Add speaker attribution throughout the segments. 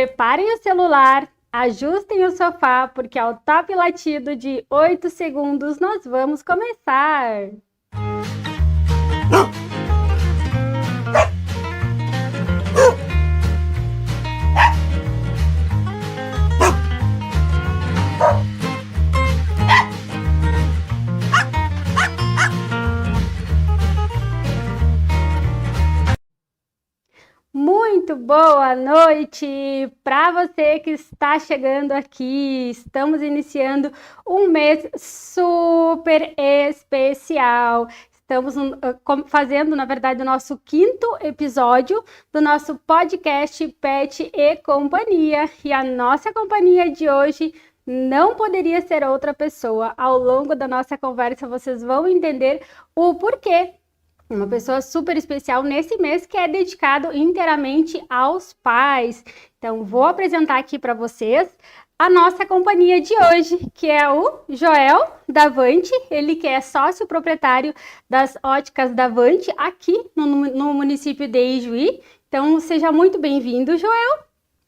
Speaker 1: Preparem o celular, ajustem o sofá, porque ao top latido de 8 segundos nós vamos começar. Muito boa noite para você que está chegando aqui. Estamos iniciando um mês super especial. Estamos fazendo, na verdade, o nosso 5º episódio do nosso podcast Pet e Companhia. E a nossa companhia de hoje não poderia ser outra pessoa. Ao longo da nossa conversa, vocês vão entender o porquê. Uma pessoa super especial nesse mês que é dedicado inteiramente aos pais. Então, vou apresentar aqui para vocês a nossa companhia de hoje, que é o Joel Davante, ele que é sócio proprietário das óticas Davante aqui no município de Ijuí. Então, seja muito bem-vindo, Joel.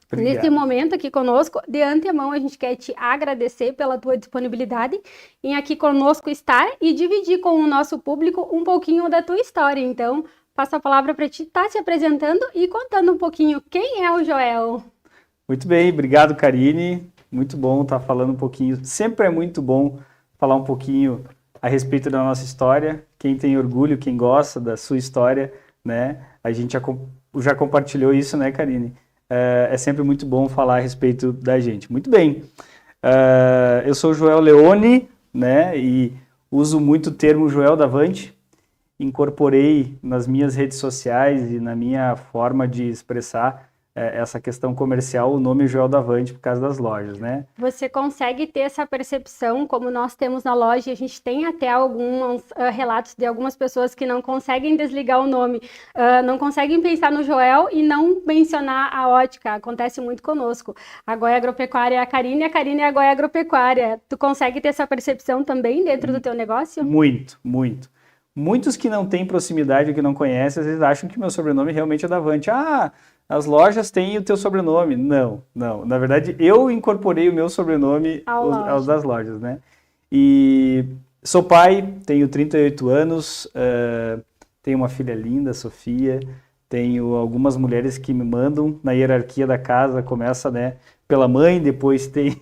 Speaker 2: Obrigado.
Speaker 1: Nesse momento aqui conosco, de antemão, a gente quer te agradecer pela tua disponibilidade em aqui conosco estar e dividir com o nosso público um pouquinho da tua história. Então, passo a palavra para ti estar se apresentando e contando um pouquinho quem é o Joel.
Speaker 2: Muito bem, obrigado, Karine. Muito bom estar falando um pouquinho. Sempre é muito bom falar um pouquinho a respeito da nossa história. Quem tem orgulho, quem gosta da sua história, né? A gente já compartilhou isso, né, Karine? É sempre muito bom falar a respeito da gente. Muito bem, eu sou o Joel Leone, né, e uso muito o termo Joel Davante. Incorporei nas minhas redes sociais e na minha forma de expressar essa questão comercial o nome Joel Davante por causa das lojas, né?
Speaker 1: Você consegue ter essa percepção, como nós temos na loja, a gente tem até alguns relatos de algumas pessoas que não conseguem desligar o nome, não conseguem pensar no Joel e não mencionar a ótica. Acontece muito conosco. A Goia Agropecuária é a Karine é a Goia Agropecuária. Tu consegue ter essa percepção também dentro do teu negócio?
Speaker 2: Muito, muito. Muitos que não têm proximidade, que não conhecem, às vezes acham que meu sobrenome realmente é Davante. As lojas têm o teu sobrenome. Não. Na verdade, eu incorporei o meu sobrenome aos das lojas, né? E sou pai, tenho 38 anos, tenho uma filha linda, Sofia, tenho algumas mulheres que me mandam na hierarquia da casa, começa, né, pela mãe, depois tem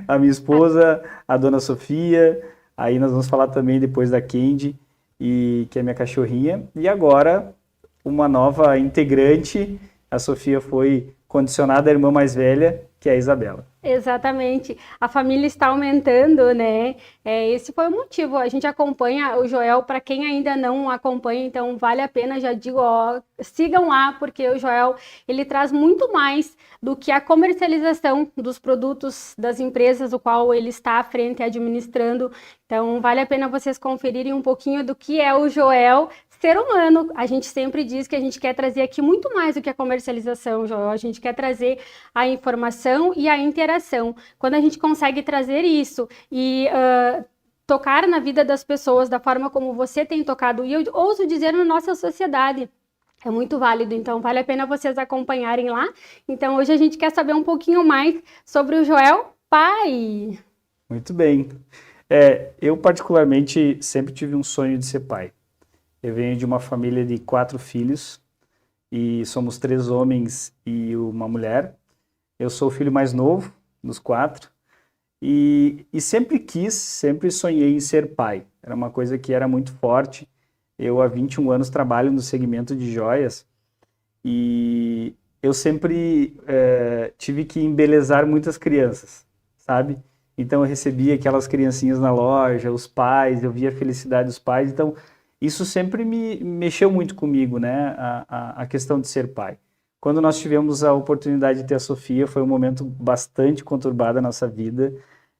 Speaker 2: a minha esposa, a dona Sofia, aí nós vamos falar também depois da Candy, que é minha cachorrinha, e agora uma nova integrante. A Sofia foi condicionada à irmã mais velha, que é a Isabela.
Speaker 1: Exatamente. A família está aumentando, né? Esse foi o motivo. A gente acompanha o Joel, para quem ainda não acompanha, então vale a pena, já digo, sigam lá, porque o Joel, ele traz muito mais do que a comercialização dos produtos das empresas, o qual ele está à frente administrando. Então, vale a pena vocês conferirem um pouquinho do que é o Joel, ser humano. A gente sempre diz que a gente quer trazer aqui muito mais do que a comercialização, Joel. A gente quer trazer a informação e a interação. Quando a gente consegue trazer isso e tocar na vida das pessoas da forma como você tem tocado, e eu ouso dizer na nossa sociedade, é muito válido. Então vale a pena vocês acompanharem lá. Então hoje a gente quer saber um pouquinho mais sobre o Joel pai.
Speaker 2: Muito bem. Eu particularmente sempre tive um sonho de ser pai. Eu venho de uma família de 4 filhos e somos 3 homens e uma mulher. Eu sou o filho mais novo dos 4 e sempre sonhei em ser pai. Era uma coisa que era muito forte. Eu há 21 anos trabalho no segmento de joias e eu sempre tive que embelezar muitas crianças, sabe? Então eu recebia aquelas criancinhas na loja, os pais, eu via a felicidade dos pais. Então isso sempre me mexeu muito comigo, né? A questão de ser pai. Quando nós tivemos a oportunidade de ter a Sofia, foi um momento bastante conturbado da nossa vida.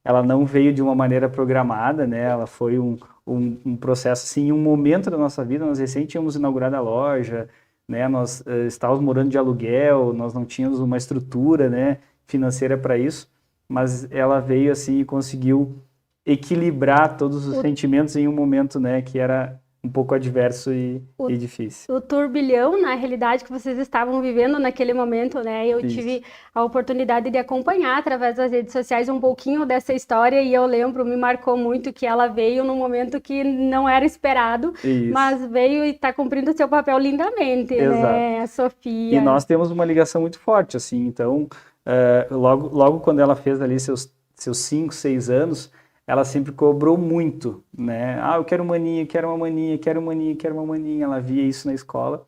Speaker 2: Ela não veio de uma maneira programada, né? Ela foi um processo, assim, um momento da nossa vida. Nós recém tínhamos inaugurado a loja, né? Nós estávamos morando de aluguel, nós não tínhamos uma estrutura, né, financeira para isso, mas ela veio assim e conseguiu equilibrar todos os sentimentos em um momento, né, que era um pouco adverso e difícil.
Speaker 1: O turbilhão, na realidade, que vocês estavam vivendo naquele momento, né? Eu tive a oportunidade de acompanhar através das redes sociais um pouquinho dessa história e eu lembro, me marcou muito que ela veio num momento que não era esperado, mas veio e está cumprindo o seu papel lindamente, né? A Sofia.
Speaker 2: E nós temos uma ligação muito forte, assim, então, logo quando ela fez ali seus 5, 6 anos, ela sempre cobrou muito, né? Eu quero maninha, quero uma maninha, quero maninha, quero uma maninha. Ela via isso na escola.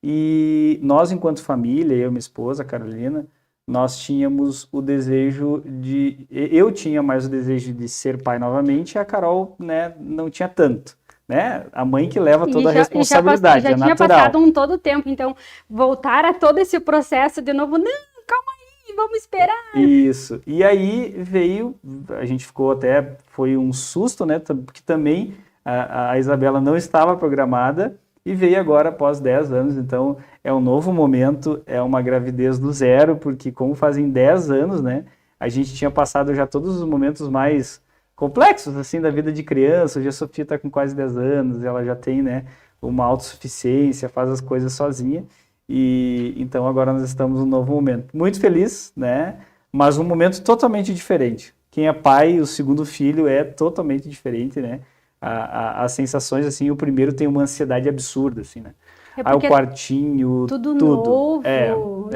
Speaker 2: E nós, enquanto família, eu e minha esposa, a Carolina, nós tínhamos o desejo de... Eu tinha mais o desejo de ser pai novamente e a Carol, né, não tinha tanto. Né? A mãe que leva toda a responsabilidade,
Speaker 1: já
Speaker 2: é
Speaker 1: tinha
Speaker 2: natural.
Speaker 1: Passado todo o tempo, então voltar a todo esse processo de novo, não, calma aí, vamos esperar.
Speaker 2: Isso, e aí veio, a gente ficou até, foi um susto, né, porque também a Isabela não estava programada e veio agora após 10 anos, então é um novo momento, é uma gravidez do zero, porque como fazem 10 anos, né, a gente tinha passado já todos os momentos mais complexos, assim, da vida de criança. Hoje a Sofia está com quase 10 anos, ela já tem, né, uma autossuficiência, faz as coisas sozinha, e então agora nós estamos num novo momento. Muito feliz, né, mas um momento totalmente diferente. Quem é pai, o segundo filho é totalmente diferente, né, as sensações, assim, o primeiro tem uma ansiedade absurda, assim, né. O quartinho,
Speaker 1: tudo novo,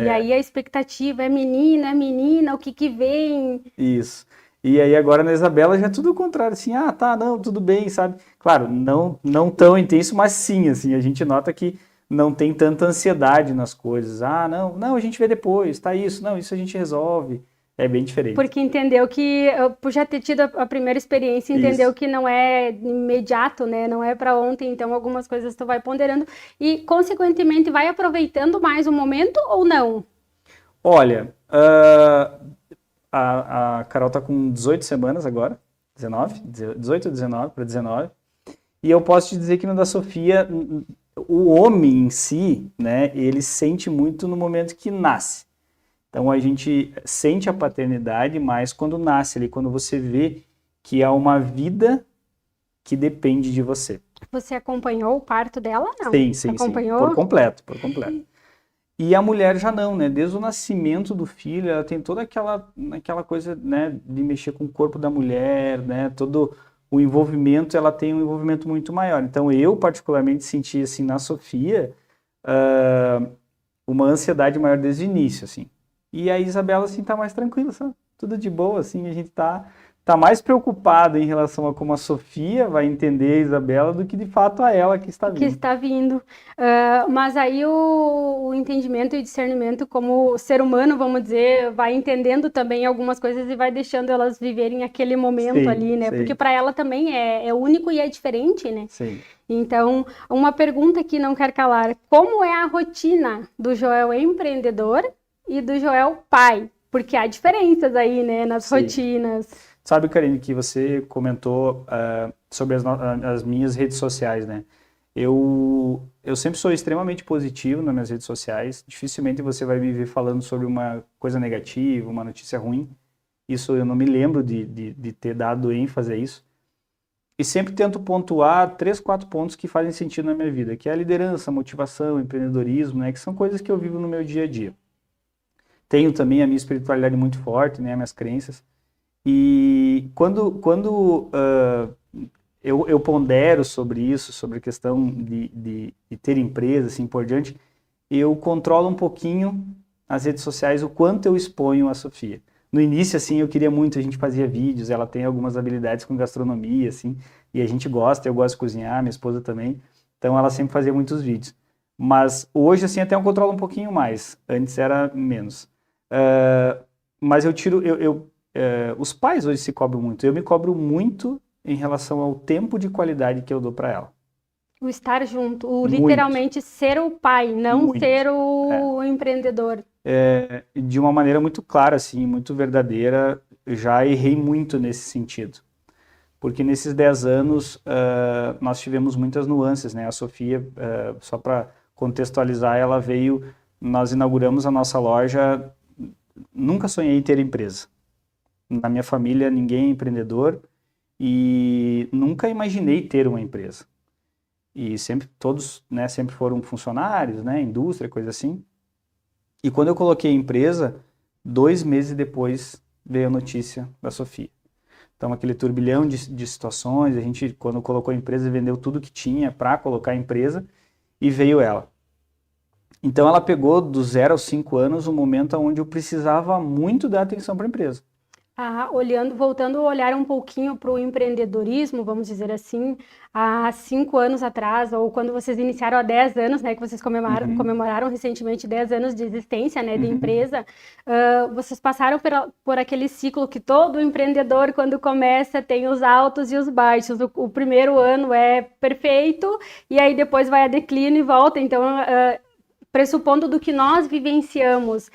Speaker 1: e aí a expectativa é menina, o que vem?
Speaker 2: Isso. E aí agora na Isabela já é tudo o contrário, assim, não, tudo bem, sabe? Claro, não tão intenso, mas sim, assim, a gente nota que não tem tanta ansiedade nas coisas. Não, a gente vê depois, tá isso, não, isso a gente resolve. É bem diferente.
Speaker 1: Porque entendeu que, por já ter tido a primeira experiência, entendeu que não é imediato, né? Não é para ontem, então algumas coisas tu vai ponderando e, consequentemente, vai aproveitando mais o momento ou não?
Speaker 2: Olha, a Carol tá com 18 semanas agora, 18 ou 19 para 19, e eu posso te dizer que no da Sofia, o homem em si, né, ele sente muito no momento que nasce. Então a gente sente a paternidade mais quando nasce ali, quando você vê que há uma vida que depende de você.
Speaker 1: Você acompanhou o parto dela, não?
Speaker 2: Sim.
Speaker 1: Acompanhou?
Speaker 2: Por completo. E a mulher já não, né? Desde o nascimento do filho, ela tem toda aquela coisa, né, de mexer com o corpo da mulher, né? Todo o envolvimento, ela tem um envolvimento muito maior. Então eu particularmente senti, assim, na Sofia, uma ansiedade maior desde o início, assim. E a Isabela, assim, tá mais tranquila, sabe? Tudo de boa, assim, a gente tá mais preocupado em relação a como a Sofia vai entender a Isabela do que, de fato, a ela que está vindo.
Speaker 1: Que está vindo. Mas aí o entendimento e discernimento como ser humano, vamos dizer, vai entendendo também algumas coisas e vai deixando elas viverem aquele momento ali, né? Porque para ela também é único e é diferente, né?
Speaker 2: Sim.
Speaker 1: Então, uma pergunta que não quer calar. Como é a rotina do Joel empreendedor e do Joel pai? Porque há diferenças aí, né, nas rotinas.
Speaker 2: Sabe, Karine, que você comentou sobre as minhas redes sociais, né? Eu sempre sou extremamente positivo nas minhas redes sociais. Dificilmente você vai me ver falando sobre uma coisa negativa, uma notícia ruim. Isso eu não me lembro de ter dado ênfase a isso. E sempre tento pontuar 3, 4 pontos que fazem sentido na minha vida, que é a liderança, a motivação, o empreendedorismo, né? Que são coisas que eu vivo no meu dia a dia. Tenho também a minha espiritualidade muito forte, né? Minhas crenças. E quando eu pondero sobre isso, sobre a questão de ter empresa, assim por diante, eu controlo um pouquinho as redes sociais, o quanto eu exponho a Sofia. No início, assim, eu queria muito, a gente fazia vídeos, ela tem algumas habilidades com gastronomia, assim, e a gente gosta, eu gosto de cozinhar, minha esposa também, então ela sempre fazia muitos vídeos. Mas hoje, assim, até eu controlo um pouquinho mais, antes era menos. Mas eu tiro, os pais hoje se cobram muito. Eu me cobro muito em relação ao tempo de qualidade que eu dou para ela.
Speaker 1: O estar junto, literalmente ser o pai, não ser o empreendedor.
Speaker 2: De uma maneira muito clara, assim, muito verdadeira. Já errei muito nesse sentido. Porque nesses 10 anos nós tivemos muitas nuances, né? A Sofia, só para contextualizar, ela veio, nós inauguramos a nossa loja, nunca sonhei em ter empresa. Na minha família, ninguém é empreendedor e nunca imaginei ter uma empresa. e sempre, todos, né, sempre foram funcionários, né, indústria, coisa assim. E quando eu coloquei a empresa, 2 meses depois veio a notícia da Sofia. Então, aquele turbilhão de situações, a gente, quando colocou a empresa, vendeu tudo que tinha para colocar a empresa e veio ela. Então, ela pegou do 0 aos 5 anos um momento onde eu precisava muito dar atenção para a empresa.
Speaker 1: Voltando a olhar um pouquinho para o empreendedorismo, vamos dizer assim, há 5 anos atrás, ou quando vocês iniciaram há 10 anos, né, que vocês comemoraram recentemente 10 anos de existência, né, de empresa, vocês passaram por aquele ciclo que todo empreendedor, quando começa, tem os altos e os baixos. O primeiro ano é perfeito, e aí depois vai a declínio e volta. Então, pressupondo do que nós vivenciamos,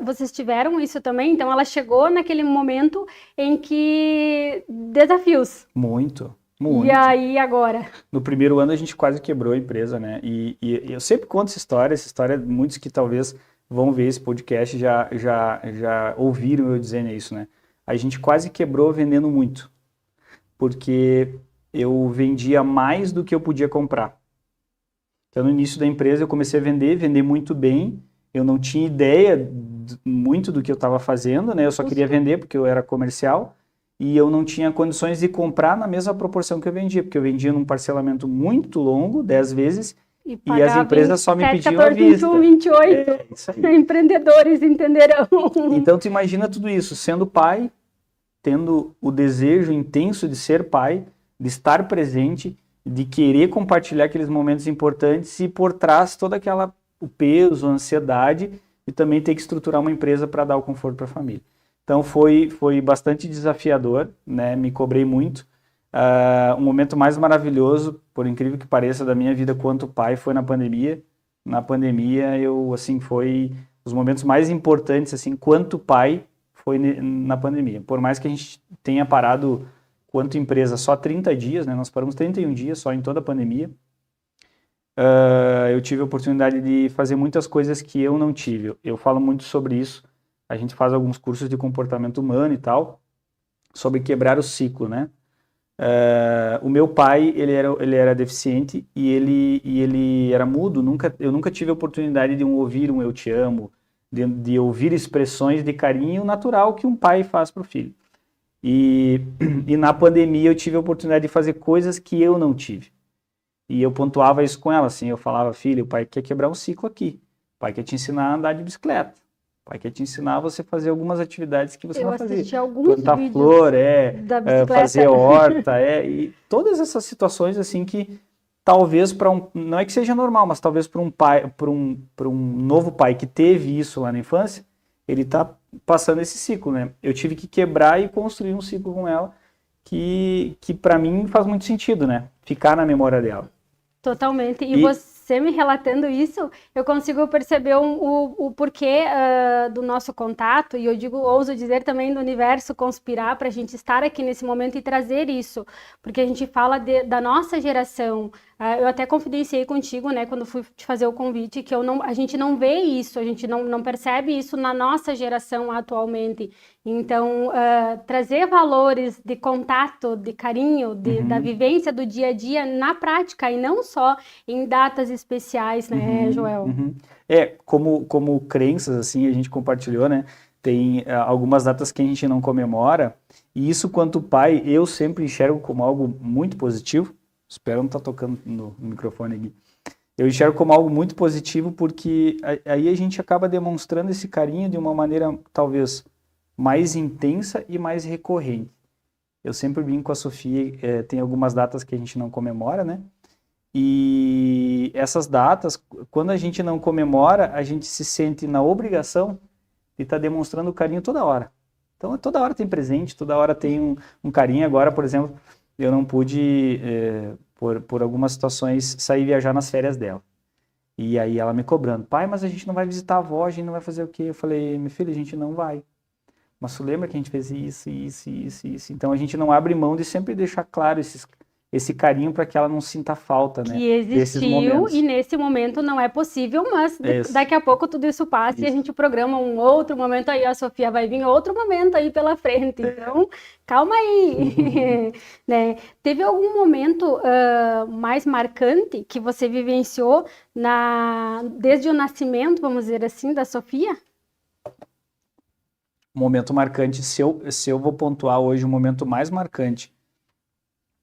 Speaker 1: vocês tiveram isso também? Então, ela chegou naquele momento em que desafios.
Speaker 2: Muito.
Speaker 1: E aí, agora?
Speaker 2: No primeiro ano, a gente quase quebrou a empresa, né? E eu sempre conto essa história, muitos que talvez vão ver esse podcast já ouviram eu dizendo isso, né? A gente quase quebrou vendendo muito, porque eu vendia mais do que eu podia comprar. Então, no início da empresa, eu comecei a vender muito bem. Eu não tinha ideia muito do que eu estava fazendo, né? Eu só queria vender porque eu era comercial e eu não tinha condições de comprar na mesma proporção que eu vendia, porque eu vendia num parcelamento muito longo, 10 vezes, e as empresas só me pediam à vista.
Speaker 1: 21, 28.
Speaker 2: Isso aí.
Speaker 1: Empreendedores entenderão.
Speaker 2: Então, tu imagina tudo isso, sendo pai, tendo o desejo intenso de ser pai, de estar presente, de querer compartilhar aqueles momentos importantes e por trás toda o peso, a ansiedade e também ter que estruturar uma empresa para dar o conforto para a família. Então foi bastante desafiador, né? Me cobrei muito. O momento mais maravilhoso, por incrível que pareça, da minha vida quanto pai foi na pandemia. Na pandemia, foi os momentos mais importantes, assim, quanto pai, foi na pandemia. Por mais que a gente tenha parado, quanto empresa, só 30 dias, né? Nós paramos 31 dias só em toda a pandemia. Eu tive a oportunidade de fazer muitas coisas que eu não tive. Eu falo muito sobre isso. A gente faz alguns cursos de comportamento humano e tal, sobre quebrar o ciclo, né? O meu pai, ele era deficiente e ele era mudo. Eu nunca tive a oportunidade de ouvir um eu te amo, de ouvir expressões de carinho natural que um pai faz para o filho. E na pandemia eu tive a oportunidade de fazer coisas que eu não tive. E eu pontuava isso com ela, assim, eu falava, filho, o pai quer quebrar um ciclo aqui. O pai quer te ensinar a andar de bicicleta. O pai quer te ensinar a você fazer algumas atividades que você não fazia.
Speaker 1: Eu assisti alguns
Speaker 2: plantar
Speaker 1: vídeos
Speaker 2: flor,
Speaker 1: da bicicleta.
Speaker 2: fazer horta, e todas essas situações, assim, que talvez não é que seja normal, mas talvez para um pai, para um novo pai que teve isso lá na infância, ele está passando esse ciclo, né? Eu tive que quebrar e construir um ciclo com ela que para mim faz muito sentido, né? Ficar na memória dela.
Speaker 1: Totalmente. E você me relatando isso, eu consigo perceber o porquê do nosso contato, e eu ouso dizer também do universo conspirar para a gente estar aqui nesse momento e trazer isso, porque a gente fala da nossa geração. Eu até confidenciei contigo, né, quando fui te fazer o convite, que a gente não vê isso, a gente não percebe isso na nossa geração atualmente. Então, trazer valores de contato, de carinho, da vivência do dia a dia na prática e não só em datas especiais, né, Joel?
Speaker 2: Como crenças, assim, a gente compartilhou, né? Tem algumas datas que a gente não comemora, e isso, quanto pai, eu sempre enxergo como algo muito positivo. Espero não estar tocando no microfone aqui. Eu enxergo como algo muito positivo porque aí a gente acaba demonstrando esse carinho de uma maneira talvez mais intensa e mais recorrente. Eu sempre brinco com a Sofia, tem algumas datas que a gente não comemora, né? E essas datas, quando a gente não comemora, a gente se sente na obrigação de estar demonstrando carinho toda hora. Então, toda hora tem presente, toda hora tem um carinho. Agora, por exemplo, eu não pude, por algumas situações, sair viajar nas férias dela. E aí ela me cobrando, pai, mas a gente não vai visitar a avó, a gente não vai fazer o quê? Eu falei, meu filho, a gente não vai. Mas tu lembra que a gente fez isso. Então a gente não abre mão de sempre deixar claro esse carinho para que ela não sinta falta, né,
Speaker 1: Que
Speaker 2: desses
Speaker 1: existiu
Speaker 2: momentos.
Speaker 1: e nesse momento não é possível, mas
Speaker 2: Isso.
Speaker 1: daqui a pouco tudo isso passa e a
Speaker 2: Isso.
Speaker 1: gente programa um outro momento aí, a Sofia vai vir outro momento aí pela frente, então calma aí, né? Teve algum momento mais marcante que você vivenciou desde o nascimento, vamos dizer assim, da Sofia?
Speaker 2: Momento marcante, se eu vou pontuar hoje, o momento mais marcante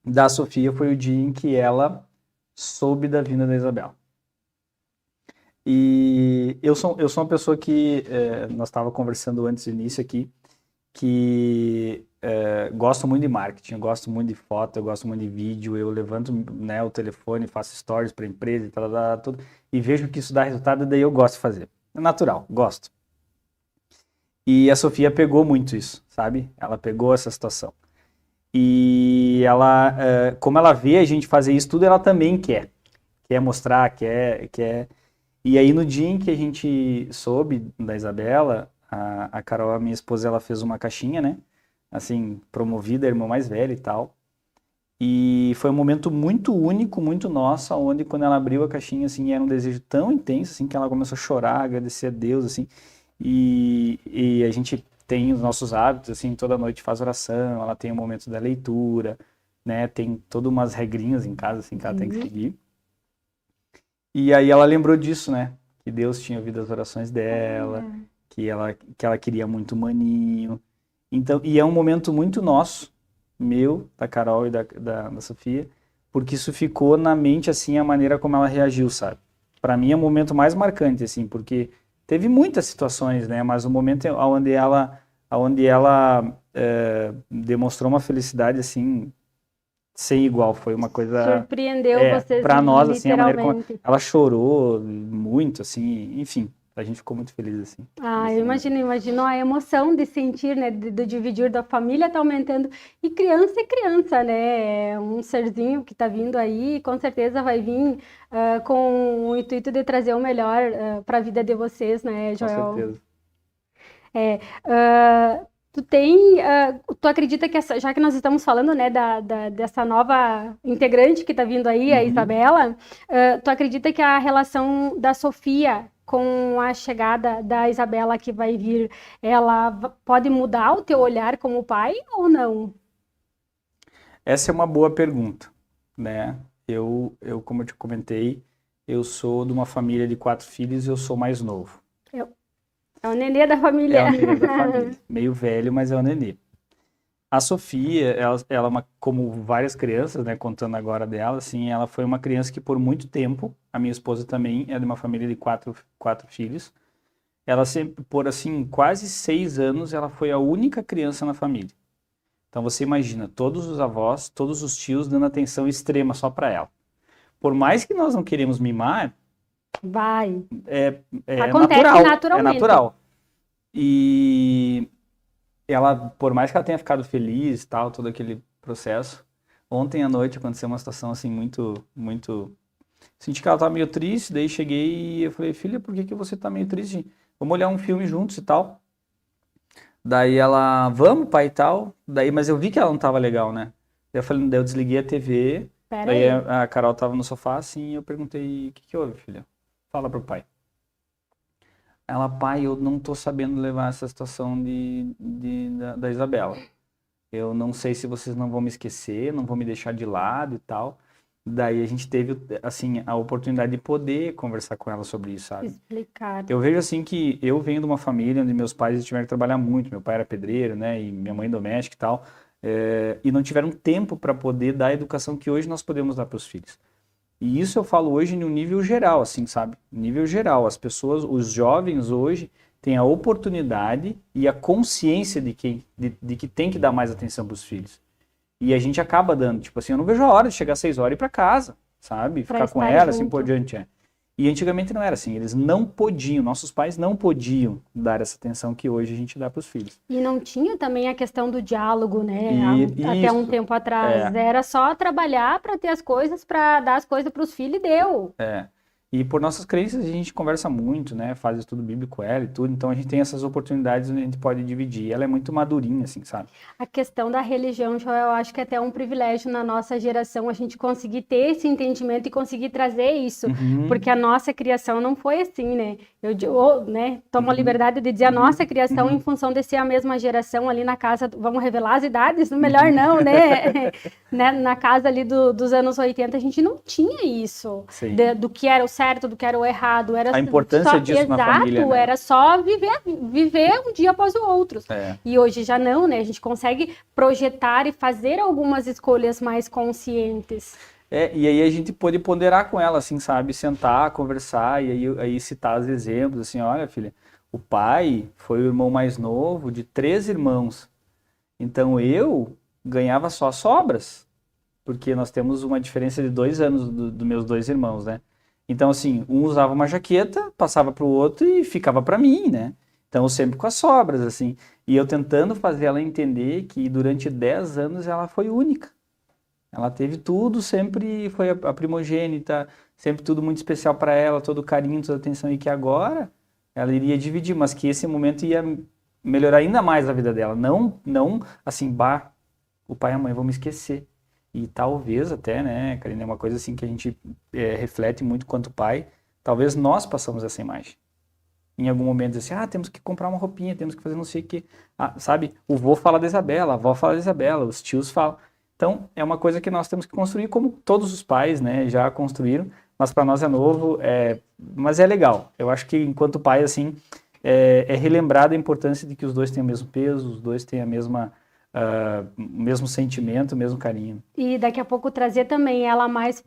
Speaker 2: da Sofia foi o dia em que ela soube da vinda da Isabela. E eu sou uma pessoa que, nós estávamos conversando antes do início aqui, que gosto muito de marketing, eu gosto muito de foto, eu gosto muito de vídeo, eu levanto, né, o telefone, faço stories para a empresa e tal, tudo, e vejo que isso dá resultado, e daí eu gosto de fazer. É natural, gosto. E a Sofia pegou muito isso, sabe? Ela pegou essa situação. E ela, como ela vê a gente fazer isso tudo, ela também quer. Quer mostrar, quer. E aí no dia em que a gente soube da Isabela, a Carol, a minha esposa, ela fez uma caixinha, né? Assim, promovida, a irmã mais velha e tal. E foi um momento muito único, muito nosso, onde quando ela abriu a caixinha, assim, era um desejo tão intenso, assim, que ela começou a chorar, agradecer a Deus, assim. E a gente tem os nossos hábitos, assim, toda noite faz oração, ela tem o momento da leitura, né? Tem todas umas regrinhas em casa, assim, que ela tem que seguir. E aí ela lembrou disso, né? Que Deus tinha ouvido as orações dela, que ela queria muito maninho. Então, e é um momento muito nosso, meu, da Carol e da Sofia, porque isso ficou na mente, assim, a maneira como ela reagiu, sabe? Para mim é o momento mais marcante, assim, porque teve muitas situações, né? Mas o momento onde ela demonstrou uma felicidade, assim, sem igual, foi uma coisa...
Speaker 1: Surpreendeu vocês
Speaker 2: para nós, assim, a maneira como
Speaker 1: literalmente.
Speaker 2: ela chorou muito, assim, enfim, a gente ficou muito feliz, assim.
Speaker 1: Ah, eu imagino a emoção de sentir, né, do dividir da família tá aumentando. E criança é criança, né? É um serzinho que tá vindo aí, com certeza vai vir com o intuito de trazer o melhor para a vida de vocês, né,
Speaker 2: Com
Speaker 1: Joel?
Speaker 2: certeza.
Speaker 1: Tu acredita que já que nós estamos falando, né, dessa nova integrante que tá vindo aí, a Isabela, tu acredita que a relação da Sofia com a chegada da Isabela que vai vir, ela pode mudar o teu olhar como pai ou não?
Speaker 2: Essa é uma boa pergunta, né? Como eu te comentei, eu sou de uma família de 4 filhos e eu sou mais novo.
Speaker 1: É o nenê da família.
Speaker 2: É o nenê da família. Meio velho, mas é o nenê. A Sofia, ela é como várias crianças, né? Contando agora dela, assim, ela foi uma criança que por muito tempo, a minha esposa também é de uma família de quatro filhos. Ela sempre, por assim, quase 6 anos, ela foi a única criança na família. Então você imagina, todos os avós, todos os tios dando atenção extrema só para ela. Por mais que nós não queremos mimar,
Speaker 1: Vai.
Speaker 2: Acontece natural,
Speaker 1: naturalmente.
Speaker 2: é natural. E ela, por mais que ela tenha ficado feliz, tal, todo aquele processo, ontem à noite aconteceu uma situação assim muito... Senti que ela estava meio triste, daí cheguei e eu falei, filha, por que você tá meio triste? Vamos olhar um filme juntos e tal. Daí ela, vamos, pai e tal. Daí, mas eu vi que ela não tava legal, né? Daí eu desliguei a TV. Daí a Carol tava no sofá assim, e eu perguntei, o que houve, filha? Fala pro pai. Ela, pai, eu não tô sabendo levar essa situação da Isabela. Eu não sei se vocês não vão me esquecer, não vão me deixar de lado e tal. Daí a gente teve, assim, a oportunidade de poder conversar com ela sobre isso, sabe?
Speaker 1: Explicar.
Speaker 2: Eu vejo, assim, que eu venho de uma família onde meus pais tiveram que trabalhar muito. Meu pai era pedreiro, né? E minha mãe doméstica e tal. E não tiveram tempo para poder dar a educação que hoje nós podemos dar para os filhos. E isso eu falo hoje no nível geral, assim, sabe? Nível geral. As pessoas, os jovens hoje têm a oportunidade e a consciência de que tem que dar mais atenção para os filhos. E a gente acaba dando, tipo assim, eu não vejo a hora de chegar às 6 horas e ir para casa, sabe? Ficar com ela, assim por diante. E antigamente não era assim, eles não podiam, nossos pais não podiam dar essa atenção que hoje a gente dá para os filhos.
Speaker 1: E não tinha também a questão do diálogo, né? Até um tempo atrás. Era só trabalhar para ter as coisas, para dar as coisas para os filhos e deu.
Speaker 2: E por nossas crenças a gente conversa muito, né? Faz estudo bíblico com ela e tudo, então a gente tem essas oportunidades onde a gente pode dividir. Ela é muito madurinha, assim, sabe?
Speaker 1: A questão da religião, Joel, eu acho que é até um privilégio na nossa geração a gente conseguir ter esse entendimento e conseguir trazer isso,
Speaker 2: Uhum,
Speaker 1: porque a nossa criação não foi assim, né? Né, tomo a
Speaker 2: uhum,
Speaker 1: liberdade de dizer a
Speaker 2: uhum,
Speaker 1: nossa criação em
Speaker 2: uhum,
Speaker 1: função de ser a mesma geração ali na casa, vamos revelar as idades? Melhor
Speaker 2: uhum.
Speaker 1: não, né? Né? Na casa ali dos anos 80 a gente não tinha isso,
Speaker 2: Sim.
Speaker 1: do que era o certo, do que era o errado, era
Speaker 2: A importância
Speaker 1: só,
Speaker 2: disso na família,
Speaker 1: exato,
Speaker 2: né?
Speaker 1: era só viver um dia após o outro.
Speaker 2: É.
Speaker 1: E hoje já não, né? A gente consegue projetar e fazer algumas escolhas mais conscientes.
Speaker 2: E aí a gente pôde ponderar com ela, assim, sabe? Sentar, conversar e aí citar os exemplos, assim, olha, filha, o pai foi o irmão mais novo de 3 irmãos. Então eu ganhava só sobras, porque nós temos uma diferença de 2 anos dos meus 2 irmãos, né? Então, assim, um usava uma jaqueta, passava para o outro e ficava para mim, né? Então, sempre com as sobras, assim. E eu tentando fazer ela entender que durante 10 anos ela foi única. Ela teve tudo, sempre foi a primogênita, sempre tudo muito especial para ela, todo carinho, toda atenção, e que agora ela iria dividir, mas que esse momento ia melhorar ainda mais a vida dela. Não assim, bah, o pai e a mãe vão me esquecer. E talvez até, né, Karine, é uma coisa assim que a gente reflete muito quanto pai, talvez nós passamos essa imagem. Em algum momento, assim, temos que comprar uma roupinha, temos que fazer não sei o quê. Sabe, o vô fala da Isabela, a avó fala da Isabela, os tios falam. Então, é uma coisa que nós temos que construir, como todos os pais, né, já construíram, mas para nós é novo, mas é legal. Eu acho que enquanto pai, assim, é relembrada a importância de que os dois têm o mesmo peso, os dois têm a mesma, o mesmo sentimento, o mesmo carinho.
Speaker 1: E daqui a pouco trazer também ela mais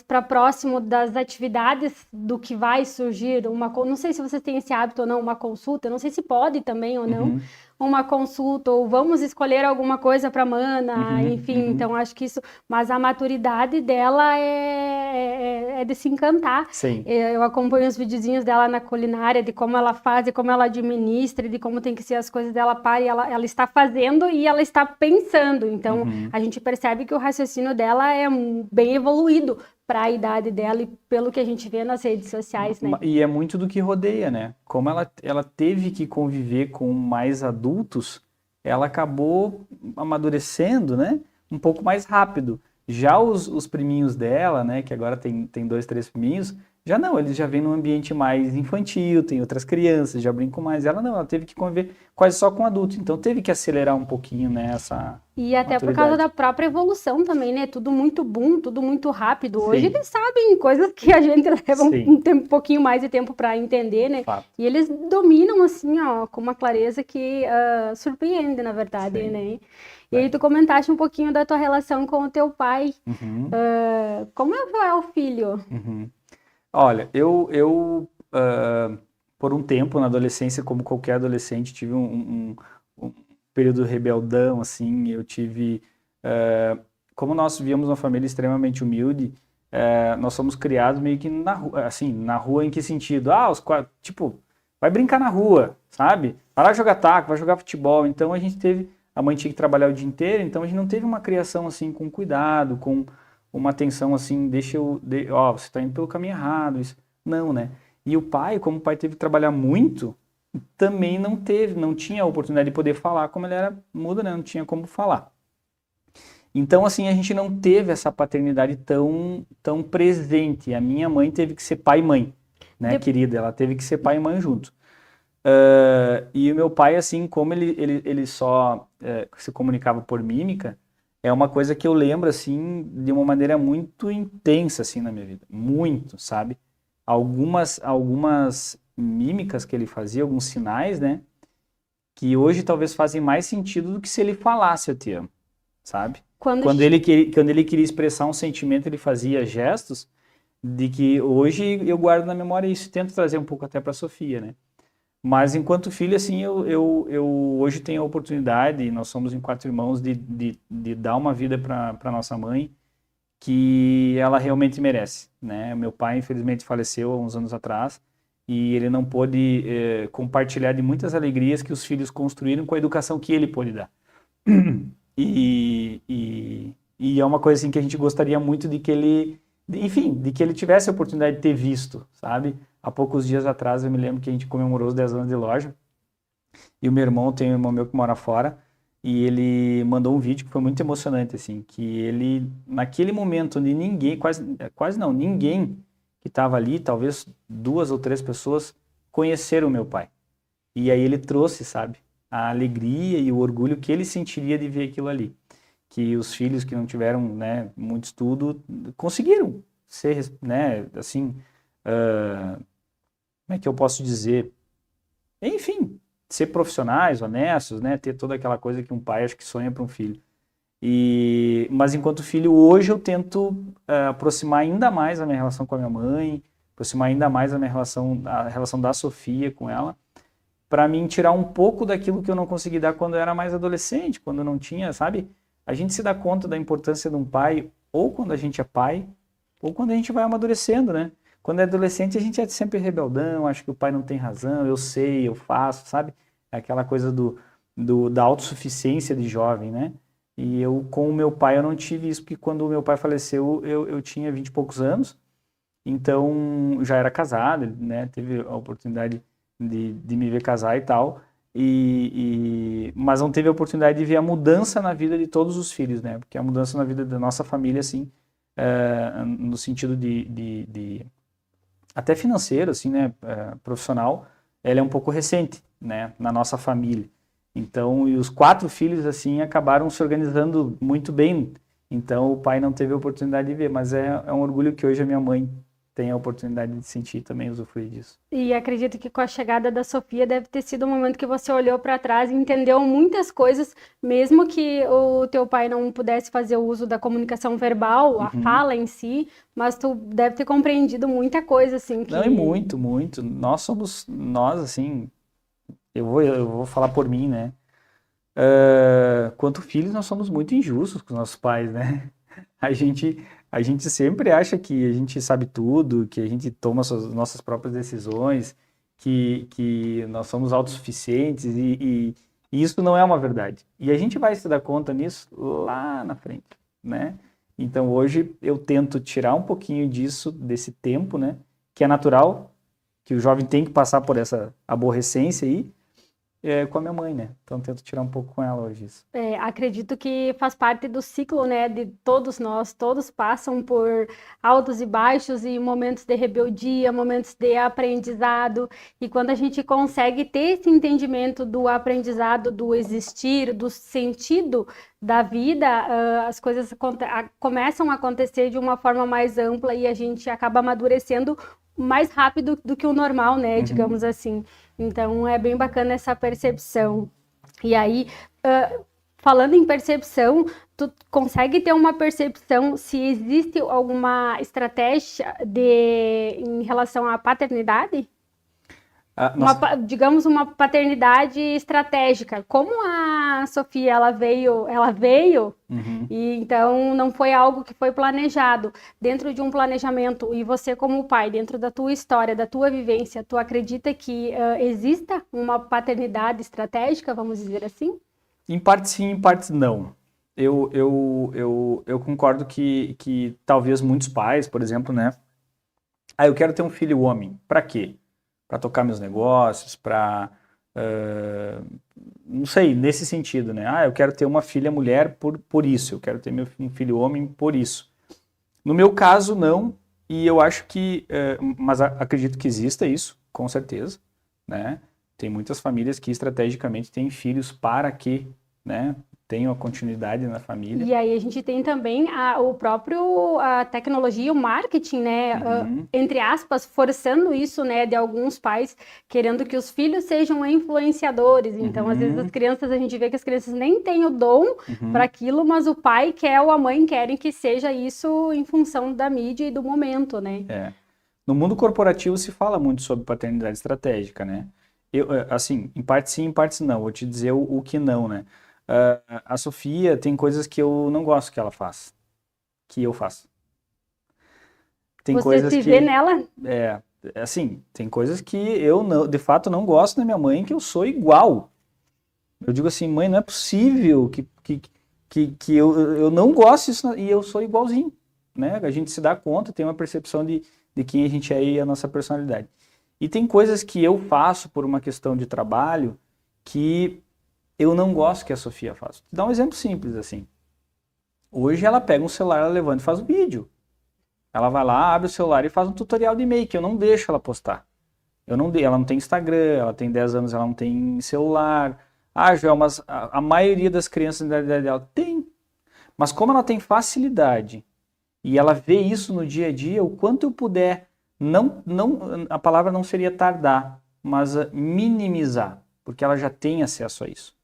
Speaker 1: para próximo das atividades do que vai surgir. Não sei se você tem esse hábito ou não, uma consulta, não sei se pode também ou não,
Speaker 2: Uhum,
Speaker 1: uma consulta, ou vamos escolher alguma coisa para Mana,
Speaker 2: uhum,
Speaker 1: enfim,
Speaker 2: uhum.
Speaker 1: então acho que isso, mas a maturidade dela é de se encantar.
Speaker 2: Sim,
Speaker 1: Eu acompanho os videozinhos dela na culinária, de como ela faz, de como ela administra, de como tem que ser as coisas dela para, e ela está fazendo e ela está pensando, então
Speaker 2: uhum.
Speaker 1: a gente percebe que o raciocínio dela é bem evoluído para a idade dela e pelo que a gente vê nas redes sociais, né?
Speaker 2: E é muito do que rodeia, né? Como ela teve que conviver com mais adultos, ela acabou amadurecendo, né? Um pouco mais rápido. Já os priminhos dela, né? Que agora tem 2, 3 priminhos, já não, eles já vêm num ambiente mais infantil, tem outras crianças, já brincam mais. Ela não, ela teve que conviver quase só com adultos, então teve que acelerar um pouquinho, né? Essa
Speaker 1: E até por causa da
Speaker 2: maturidade.
Speaker 1: própria evolução também, né? Tudo muito boom, tudo muito rápido. Hoje
Speaker 2: Sim,
Speaker 1: eles sabem coisas que a gente leva
Speaker 2: sim,
Speaker 1: um pouquinho mais de tempo para entender, né?
Speaker 2: fato,
Speaker 1: E eles dominam assim, ó, com uma clareza que surpreende, na verdade,
Speaker 2: sim.
Speaker 1: né? E aí
Speaker 2: É.
Speaker 1: tu comentaste um pouquinho da tua relação com o teu pai.
Speaker 2: Uhum,
Speaker 1: Como é o filho?
Speaker 2: uhum. Olha, por um tempo na adolescência, como qualquer adolescente, tive um período rebeldão, assim, eu tive, como nós vivíamos uma família extremamente humilde, nós fomos criados meio que na rua, assim, na rua em que sentido? Tipo, vai brincar na rua, sabe? Vai lá jogar taco, vai jogar futebol, então a mãe tinha que trabalhar o dia inteiro, então a gente não teve uma criação, assim, com cuidado, com uma atenção assim, você está indo pelo caminho errado, isso. Não, né? E o pai, como o pai teve que trabalhar muito, também não tinha a oportunidade de poder falar, como ele era mudo, né? Não tinha como falar. Então, assim, a gente não teve essa paternidade tão presente. A minha mãe teve que ser pai e mãe, né,
Speaker 1: De-
Speaker 2: querida? Ela teve que ser pai e mãe junto. E o meu pai, assim, como ele só se comunicava por mímica, é uma coisa que eu lembro, assim, de uma maneira muito intensa, assim, na minha vida. Muito, sabe? Algumas mímicas que ele fazia, alguns sinais, né? Que hoje talvez fazem mais sentido do que se ele falasse eu te amo, sabe?
Speaker 1: Quando
Speaker 2: Quando ele queria expressar um sentimento, ele fazia gestos de que hoje eu guardo na memória isso e tento trazer um pouco até para a Sofia, né? Mas enquanto filho, assim, eu hoje tenho a oportunidade, nós somos em 4 irmãos, de dar uma vida para nossa mãe que ela realmente merece, né? Meu pai, infelizmente, faleceu há uns anos atrás e ele não pôde compartilhar de muitas alegrias que os filhos construíram com a educação que ele pôde dar. E é uma coisa assim que a gente gostaria muito de que ele enfim, de que ele tivesse a oportunidade de ter visto, sabe? Há poucos dias atrás eu me lembro que a gente comemorou os 10 anos de loja e o meu irmão, tem um irmão meu que mora fora, e ele mandou um vídeo que foi muito emocionante, assim, que ele, naquele momento onde ninguém, quase não, ninguém que estava ali, talvez 2 ou 3 pessoas, conheceram o meu pai. E aí ele trouxe, sabe, a alegria e o orgulho que ele sentiria de ver aquilo ali. Que os filhos que não tiveram, né, muito estudo, conseguiram ser, né, assim, como é que eu posso dizer? Enfim, ser profissionais, honestos, né, ter toda aquela coisa que um pai acho que sonha para um filho. Mas enquanto filho, hoje eu tento aproximar ainda mais a minha relação com a minha mãe, aproximar ainda mais a relação da Sofia com ela, para mim tirar um pouco daquilo que eu não consegui dar quando eu era mais adolescente, quando eu não tinha, sabe? A gente se dá conta da importância de um pai, ou quando a gente é pai, ou quando a gente vai amadurecendo, né? Quando é adolescente, a gente é sempre rebeldão, acho que o pai não tem razão, eu sei, eu faço, sabe? É aquela coisa da autossuficiência de jovem, né? E eu, com o meu pai, eu não tive isso, porque quando o meu pai faleceu, eu tinha 20 e poucos anos, então já era casado, né? Teve a oportunidade de me ver casar e tal, mas não teve a oportunidade de ver a mudança na vida de todos os filhos, né? Porque a mudança na vida da nossa família, assim, no sentido de até financeiro, assim, né? Profissional, ela é um pouco recente, né? Na nossa família. Então, e os 4 filhos, assim, acabaram se organizando muito bem. Então, o pai não teve a oportunidade de ver, mas é um orgulho que hoje a minha mãe tem a oportunidade de sentir também, usufruir disso.
Speaker 1: E acredito que com a chegada da Sofia deve ter sido um momento que você olhou para trás e entendeu muitas coisas, mesmo que o teu pai não pudesse fazer o uso da comunicação verbal, a fala em si, mas tu deve ter compreendido muita coisa, assim, que...
Speaker 2: Não, é muito, muito. Nós, assim, eu vou falar por mim, né? Quanto filhos, nós somos muito injustos com os nossos pais, né? A gente sempre acha que a gente sabe tudo, que a gente toma as nossas próprias decisões, que nós somos autossuficientes e isso não é uma verdade. E a gente vai se dar conta nisso lá na frente, né? Então hoje eu tento tirar um pouquinho disso, desse tempo, né? Que é natural, que o jovem tem que passar por essa aborrecência aí, com a minha mãe, né? Então tento tirar um pouco com ela hoje isso.
Speaker 1: Acredito que faz parte do ciclo, né, de todos nós, todos passam por altos e baixos e momentos de rebeldia, momentos de aprendizado, e quando a gente consegue ter esse entendimento do aprendizado, do existir, do sentido da vida, as coisas começam a acontecer de uma forma mais ampla e a gente acaba amadurecendo mais rápido do que o normal, né, digamos assim. Então, é bem bacana essa percepção. E aí, falando em percepção, tu consegue ter uma percepção se existe alguma estratégia em relação à paternidade? Digamos, uma paternidade estratégica. Como a Sofia, ela veio e então não foi algo que foi planejado. Dentro de um planejamento, e você como pai, dentro da tua história, da tua vivência, tu acredita que exista uma paternidade estratégica, vamos dizer assim?
Speaker 2: Em parte sim, em parte não. Eu concordo que talvez muitos pais, por exemplo, né? Eu quero ter um filho homem. Para quê? Para tocar meus negócios, para... não sei, nesse sentido, né? Eu quero ter uma filha mulher por isso. Eu quero ter um filho homem por isso. No meu caso, não. E eu acho que... mas acredito que exista isso, com certeza, né? Tem muitas famílias que estrategicamente têm filhos para que, né, tenham a continuidade na família.
Speaker 1: E aí a gente tem também a tecnologia, o marketing, né, entre aspas, forçando isso, né, de alguns pais querendo que os filhos sejam influenciadores. Então, às vezes a gente vê que as crianças nem têm o dom para aquilo, mas o pai quer ou a mãe querem que seja isso em função da mídia e do momento, né?
Speaker 2: No mundo corporativo se fala muito sobre paternidade estratégica, né? Assim, em parte sim, em parte não. Vou te dizer o que não, né? A Sofia tem coisas que eu não gosto que ela faça, que eu faço. Tem
Speaker 1: Você
Speaker 2: coisas
Speaker 1: se vê nela?
Speaker 2: Assim, tem coisas que eu não, de fato não gosto da minha mãe, que eu sou igual. Eu digo assim, mãe, não é possível que eu não gosto disso e eu sou igualzinho, né? A gente se dá conta, tem uma percepção de quem a gente é e a nossa personalidade. E tem coisas que eu faço por uma questão de trabalho que eu não gosto que a Sofia faça. Vou te dar um exemplo simples, assim. Hoje ela pega um celular, ela levanta e faz um vídeo. Ela vai lá, abre o celular e faz um tutorial de make, eu não deixo ela postar. Ela não tem Instagram, ela tem 10 anos, ela não tem celular. Ah, Joel, mas a maioria das crianças da idade dela tem. Mas como ela tem facilidade e ela vê isso no dia a dia, o quanto eu puder, a palavra não seria tardar, mas minimizar, porque ela já tem acesso a isso.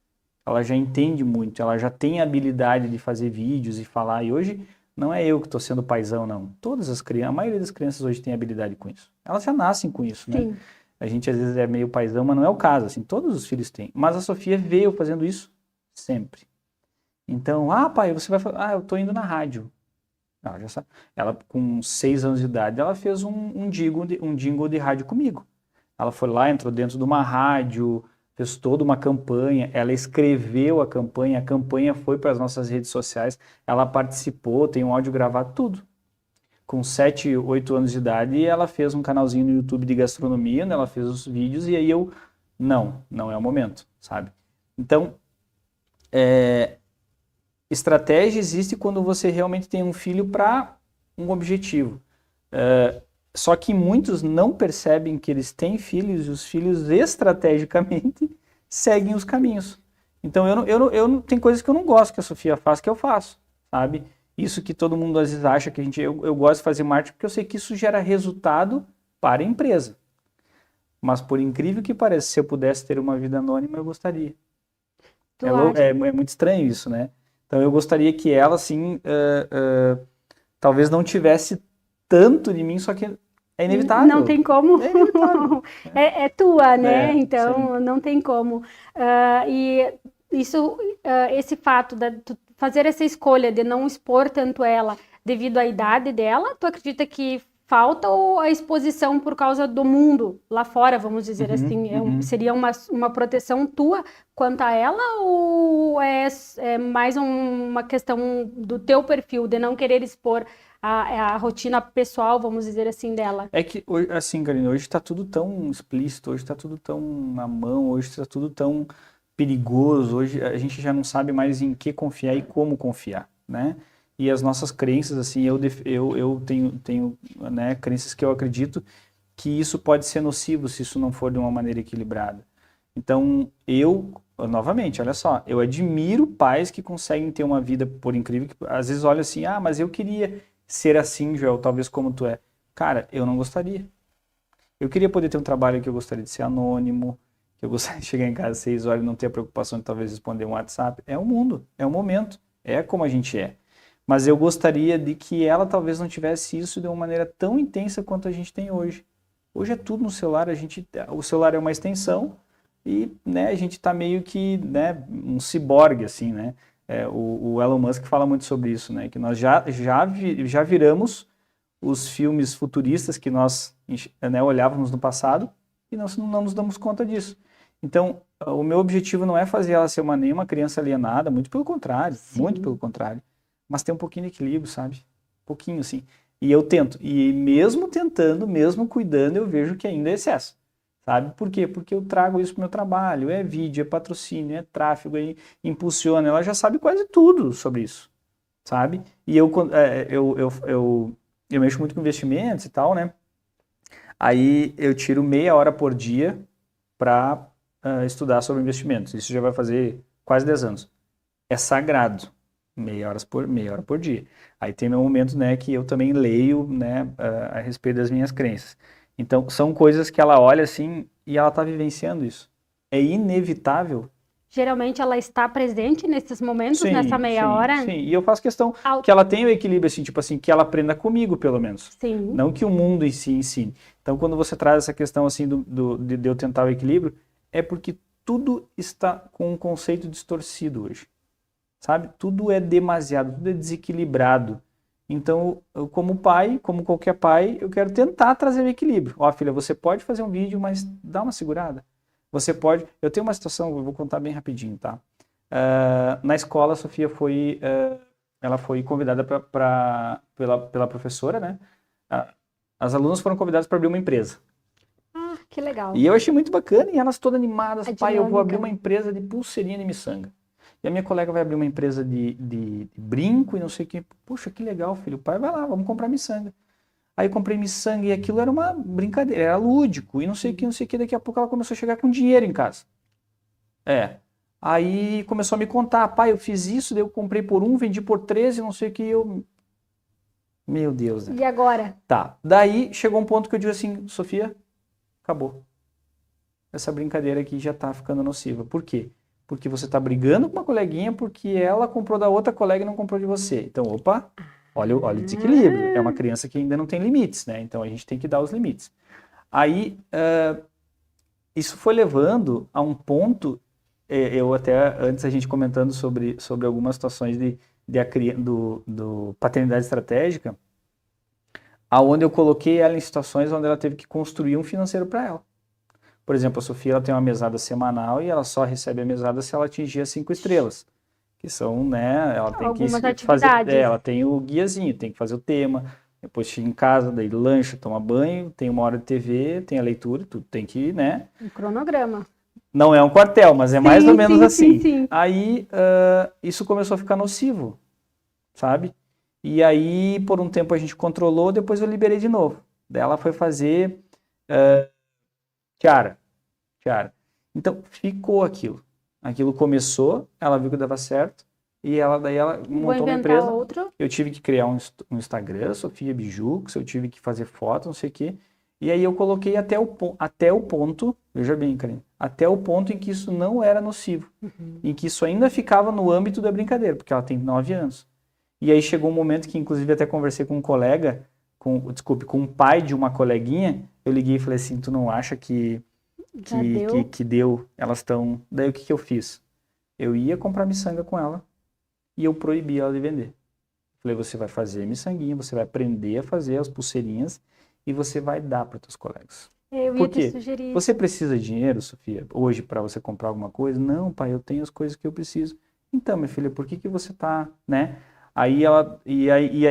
Speaker 2: Ela já entende muito, ela já tem a habilidade de fazer vídeos e falar. E hoje não é eu que estou sendo paizão, não. Todas as crianças, a maioria das crianças hoje tem habilidade com isso. Elas já nascem com isso, né?
Speaker 1: Sim.
Speaker 2: A gente às vezes é meio paizão, mas não é o caso, assim, todos os filhos têm. Mas a Sofia veio fazendo isso sempre. Então, pai, você vai falar, eu tô indo na rádio. Ela já sabe. Ela, com 6 anos de idade, ela fez um jingle de rádio comigo. Ela foi lá, entrou dentro de uma rádio, fez toda uma campanha, ela escreveu a campanha foi para as nossas redes sociais, ela participou, tem um áudio gravado, tudo. Com 7, 8 anos de idade, ela fez um canalzinho no YouTube de gastronomia, né? Ela fez os vídeos e aí não é o momento, sabe? Então, estratégia existe quando você realmente tem um filho para um objetivo. Só que muitos não percebem que eles têm filhos e os filhos estrategicamente seguem os caminhos. Então, tem coisas que eu não gosto que a Sofia faz, que eu faço, sabe? Isso que todo mundo às vezes acha que eu gosto de fazer marketing porque eu sei que isso gera resultado para a empresa. Mas por incrível que pareça, se eu pudesse ter uma vida anônima, eu gostaria. É muito estranho isso, né? Então eu gostaria que ela, assim, talvez não tivesse tanto de mim, só que é inevitável.
Speaker 1: Não tem como.
Speaker 2: É inevitável.
Speaker 1: É tua, né?
Speaker 2: sim.
Speaker 1: Então não tem como. E isso, esse fato de fazer essa escolha de não expor tanto ela devido à idade dela, tu acredita que falta ou a exposição por causa do mundo lá fora, vamos dizer assim? Seria uma proteção tua quanto a ela ou é mais uma questão do teu perfil, de não querer expor a rotina pessoal, vamos dizer assim, dela?
Speaker 2: É que, assim, Karine, hoje está tudo tão explícito, hoje está tudo tão na mão, hoje está tudo tão perigoso, hoje a gente já não sabe mais em que confiar e como confiar, né? E as nossas crenças, assim, eu tenho né, crenças que eu acredito que isso pode ser nocivo se isso não for de uma maneira equilibrada. Então, novamente, olha só, eu admiro pais que conseguem ter uma vida, por incrível que, às vezes olha assim, mas eu queria ser assim, Joel, talvez como tu é. Cara, eu não gostaria. Eu queria poder ter um trabalho que eu gostaria de ser anônimo, que eu gostaria de chegar em casa às 6 horas e não ter a preocupação de talvez responder um WhatsApp. É o mundo, é o momento, é como a gente é. Mas eu gostaria de que ela talvez não tivesse isso de uma maneira tão intensa quanto a gente tem hoje. Hoje é tudo no celular, o celular é uma extensão e, né, a gente está meio que, né, um ciborgue, assim, né? O Elon Musk fala muito sobre isso, né? Que nós já viramos os filmes futuristas que nós, né, olhávamos no passado e nós não nos damos conta disso. Então, o meu objetivo não é fazer ela ser nenhuma criança alienada, muito pelo contrário, muito pelo contrário. Mas tem um pouquinho de equilíbrio, sabe? Um pouquinho, assim. E eu tento. E mesmo tentando, mesmo cuidando, eu vejo que ainda é excesso. Sabe? Por quê? Porque eu trago isso para o meu trabalho. É vídeo, é patrocínio, é tráfego, impulsiona. Ela já sabe quase tudo sobre isso. Sabe? E eu mexo muito com investimentos e tal, né? Aí eu tiro meia hora por dia para estudar sobre investimentos. Isso já vai fazer quase 10 anos. É sagrado. Meia hora por dia. Aí tem meu momento, né, que eu também leio, né, a respeito das minhas crenças. Então, são coisas que ela olha assim e ela está vivenciando isso. É inevitável.
Speaker 1: Geralmente ela está presente nesses momentos, nessa meia hora?
Speaker 2: Sim, e eu faço questão que ela tenha o equilíbrio, assim, tipo assim, que ela aprenda comigo, pelo menos.
Speaker 1: Sim.
Speaker 2: Não que o mundo em si ensine. Então, quando você traz essa questão, assim, de eu tentar o equilíbrio, é porque tudo está com um conceito distorcido hoje. Sabe? Tudo é demasiado, tudo é desequilibrado. Então, eu, como pai, como qualquer pai, eu quero tentar trazer o equilíbrio. Ó, filha, você pode fazer um vídeo, mas dá uma segurada. Você pode... Eu tenho uma situação, eu vou contar bem rapidinho, tá? Na escola, a Sofia foi ela foi convidada pela professora, né? As alunas foram convidadas para abrir uma empresa.
Speaker 1: Ah, que legal.
Speaker 2: E eu achei muito bacana, e elas todas animadas,
Speaker 1: A
Speaker 2: pai, eu vou abrir
Speaker 1: dinâmica.
Speaker 2: uma empresa de pulseirinha de miçanga. E a minha colega vai abrir uma empresa de brinco e não sei o que. Puxa, que legal, filho. Pai, vai lá, vamos comprar miçanga. Aí eu comprei miçanga e aquilo era uma brincadeira, era lúdico e não sei o que, não sei o que. Daqui a pouco ela começou a chegar com dinheiro em casa. Aí começou a me contar, pai, eu fiz isso, daí eu comprei por 1, vendi por 13, não sei o que, Meu Deus, né?
Speaker 1: E agora?
Speaker 2: Tá, daí chegou um ponto que eu digo assim, Sofia, acabou. Essa brincadeira aqui já tá ficando nociva. Por quê? Porque você tá brigando com uma coleguinha porque ela comprou da outra colega e não comprou de você. Então, opa, olha o desequilíbrio. É uma criança que ainda não tem limites, né? Então a gente tem que dar os limites. Aí, isso foi levando a um ponto, eu até, antes a gente comentando sobre algumas situações do paternidade estratégica, aonde eu coloquei ela em situações onde ela teve que construir um financeiro para ela. Por exemplo, a Sofia ela tem uma mesada semanal e ela só recebe a mesada se ela atingir as 5 estrelas. Que são, né, ela tem
Speaker 1: Algumas
Speaker 2: que fazer,
Speaker 1: atividades.
Speaker 2: ela tem o guiazinho, tem que fazer o tema, depois chega em casa, daí lancha, toma banho, tem 1 hora de TV, tem a leitura, tudo tem que, né?
Speaker 1: Um cronograma.
Speaker 2: Não é um quartel, mas é
Speaker 1: Sim,
Speaker 2: mais ou menos
Speaker 1: sim,
Speaker 2: assim.
Speaker 1: sim.
Speaker 2: Aí, isso começou a ficar nocivo, sabe? E aí, por um tempo a gente controlou, depois eu liberei de novo. Daí ela foi fazer tiara. Então, ficou aquilo. Aquilo começou, ela viu que dava certo, e daí ela
Speaker 1: Vou
Speaker 2: montou uma
Speaker 1: inventar
Speaker 2: empresa.
Speaker 1: outro.
Speaker 2: Eu tive que criar um Instagram, Sofia Bijux, eu tive que fazer foto, não sei o quê. E aí eu coloquei até o ponto, veja bem, Karine, até o ponto em que isso não era nocivo. Em que isso ainda ficava no âmbito da brincadeira, porque ela tem 9 anos. E aí chegou um momento que, inclusive, até conversei com um colega, com um pai de uma coleguinha, eu liguei e falei assim, tu não acha que
Speaker 1: Já deu.
Speaker 2: deu, elas estão... Daí o que eu fiz? Eu ia comprar miçanga com ela e eu proibi ela de vender. Falei, você vai fazer miçanguinha, você vai aprender a fazer as pulseirinhas e você vai dar para teus colegas.
Speaker 1: Eu
Speaker 2: Por
Speaker 1: ia te
Speaker 2: quê?
Speaker 1: sugerir
Speaker 2: Você
Speaker 1: isso.
Speaker 2: precisa de dinheiro, Sofia, hoje para você comprar alguma coisa? Não, pai, eu tenho as coisas que eu preciso. Então, minha filha, por que você tá, né? Aí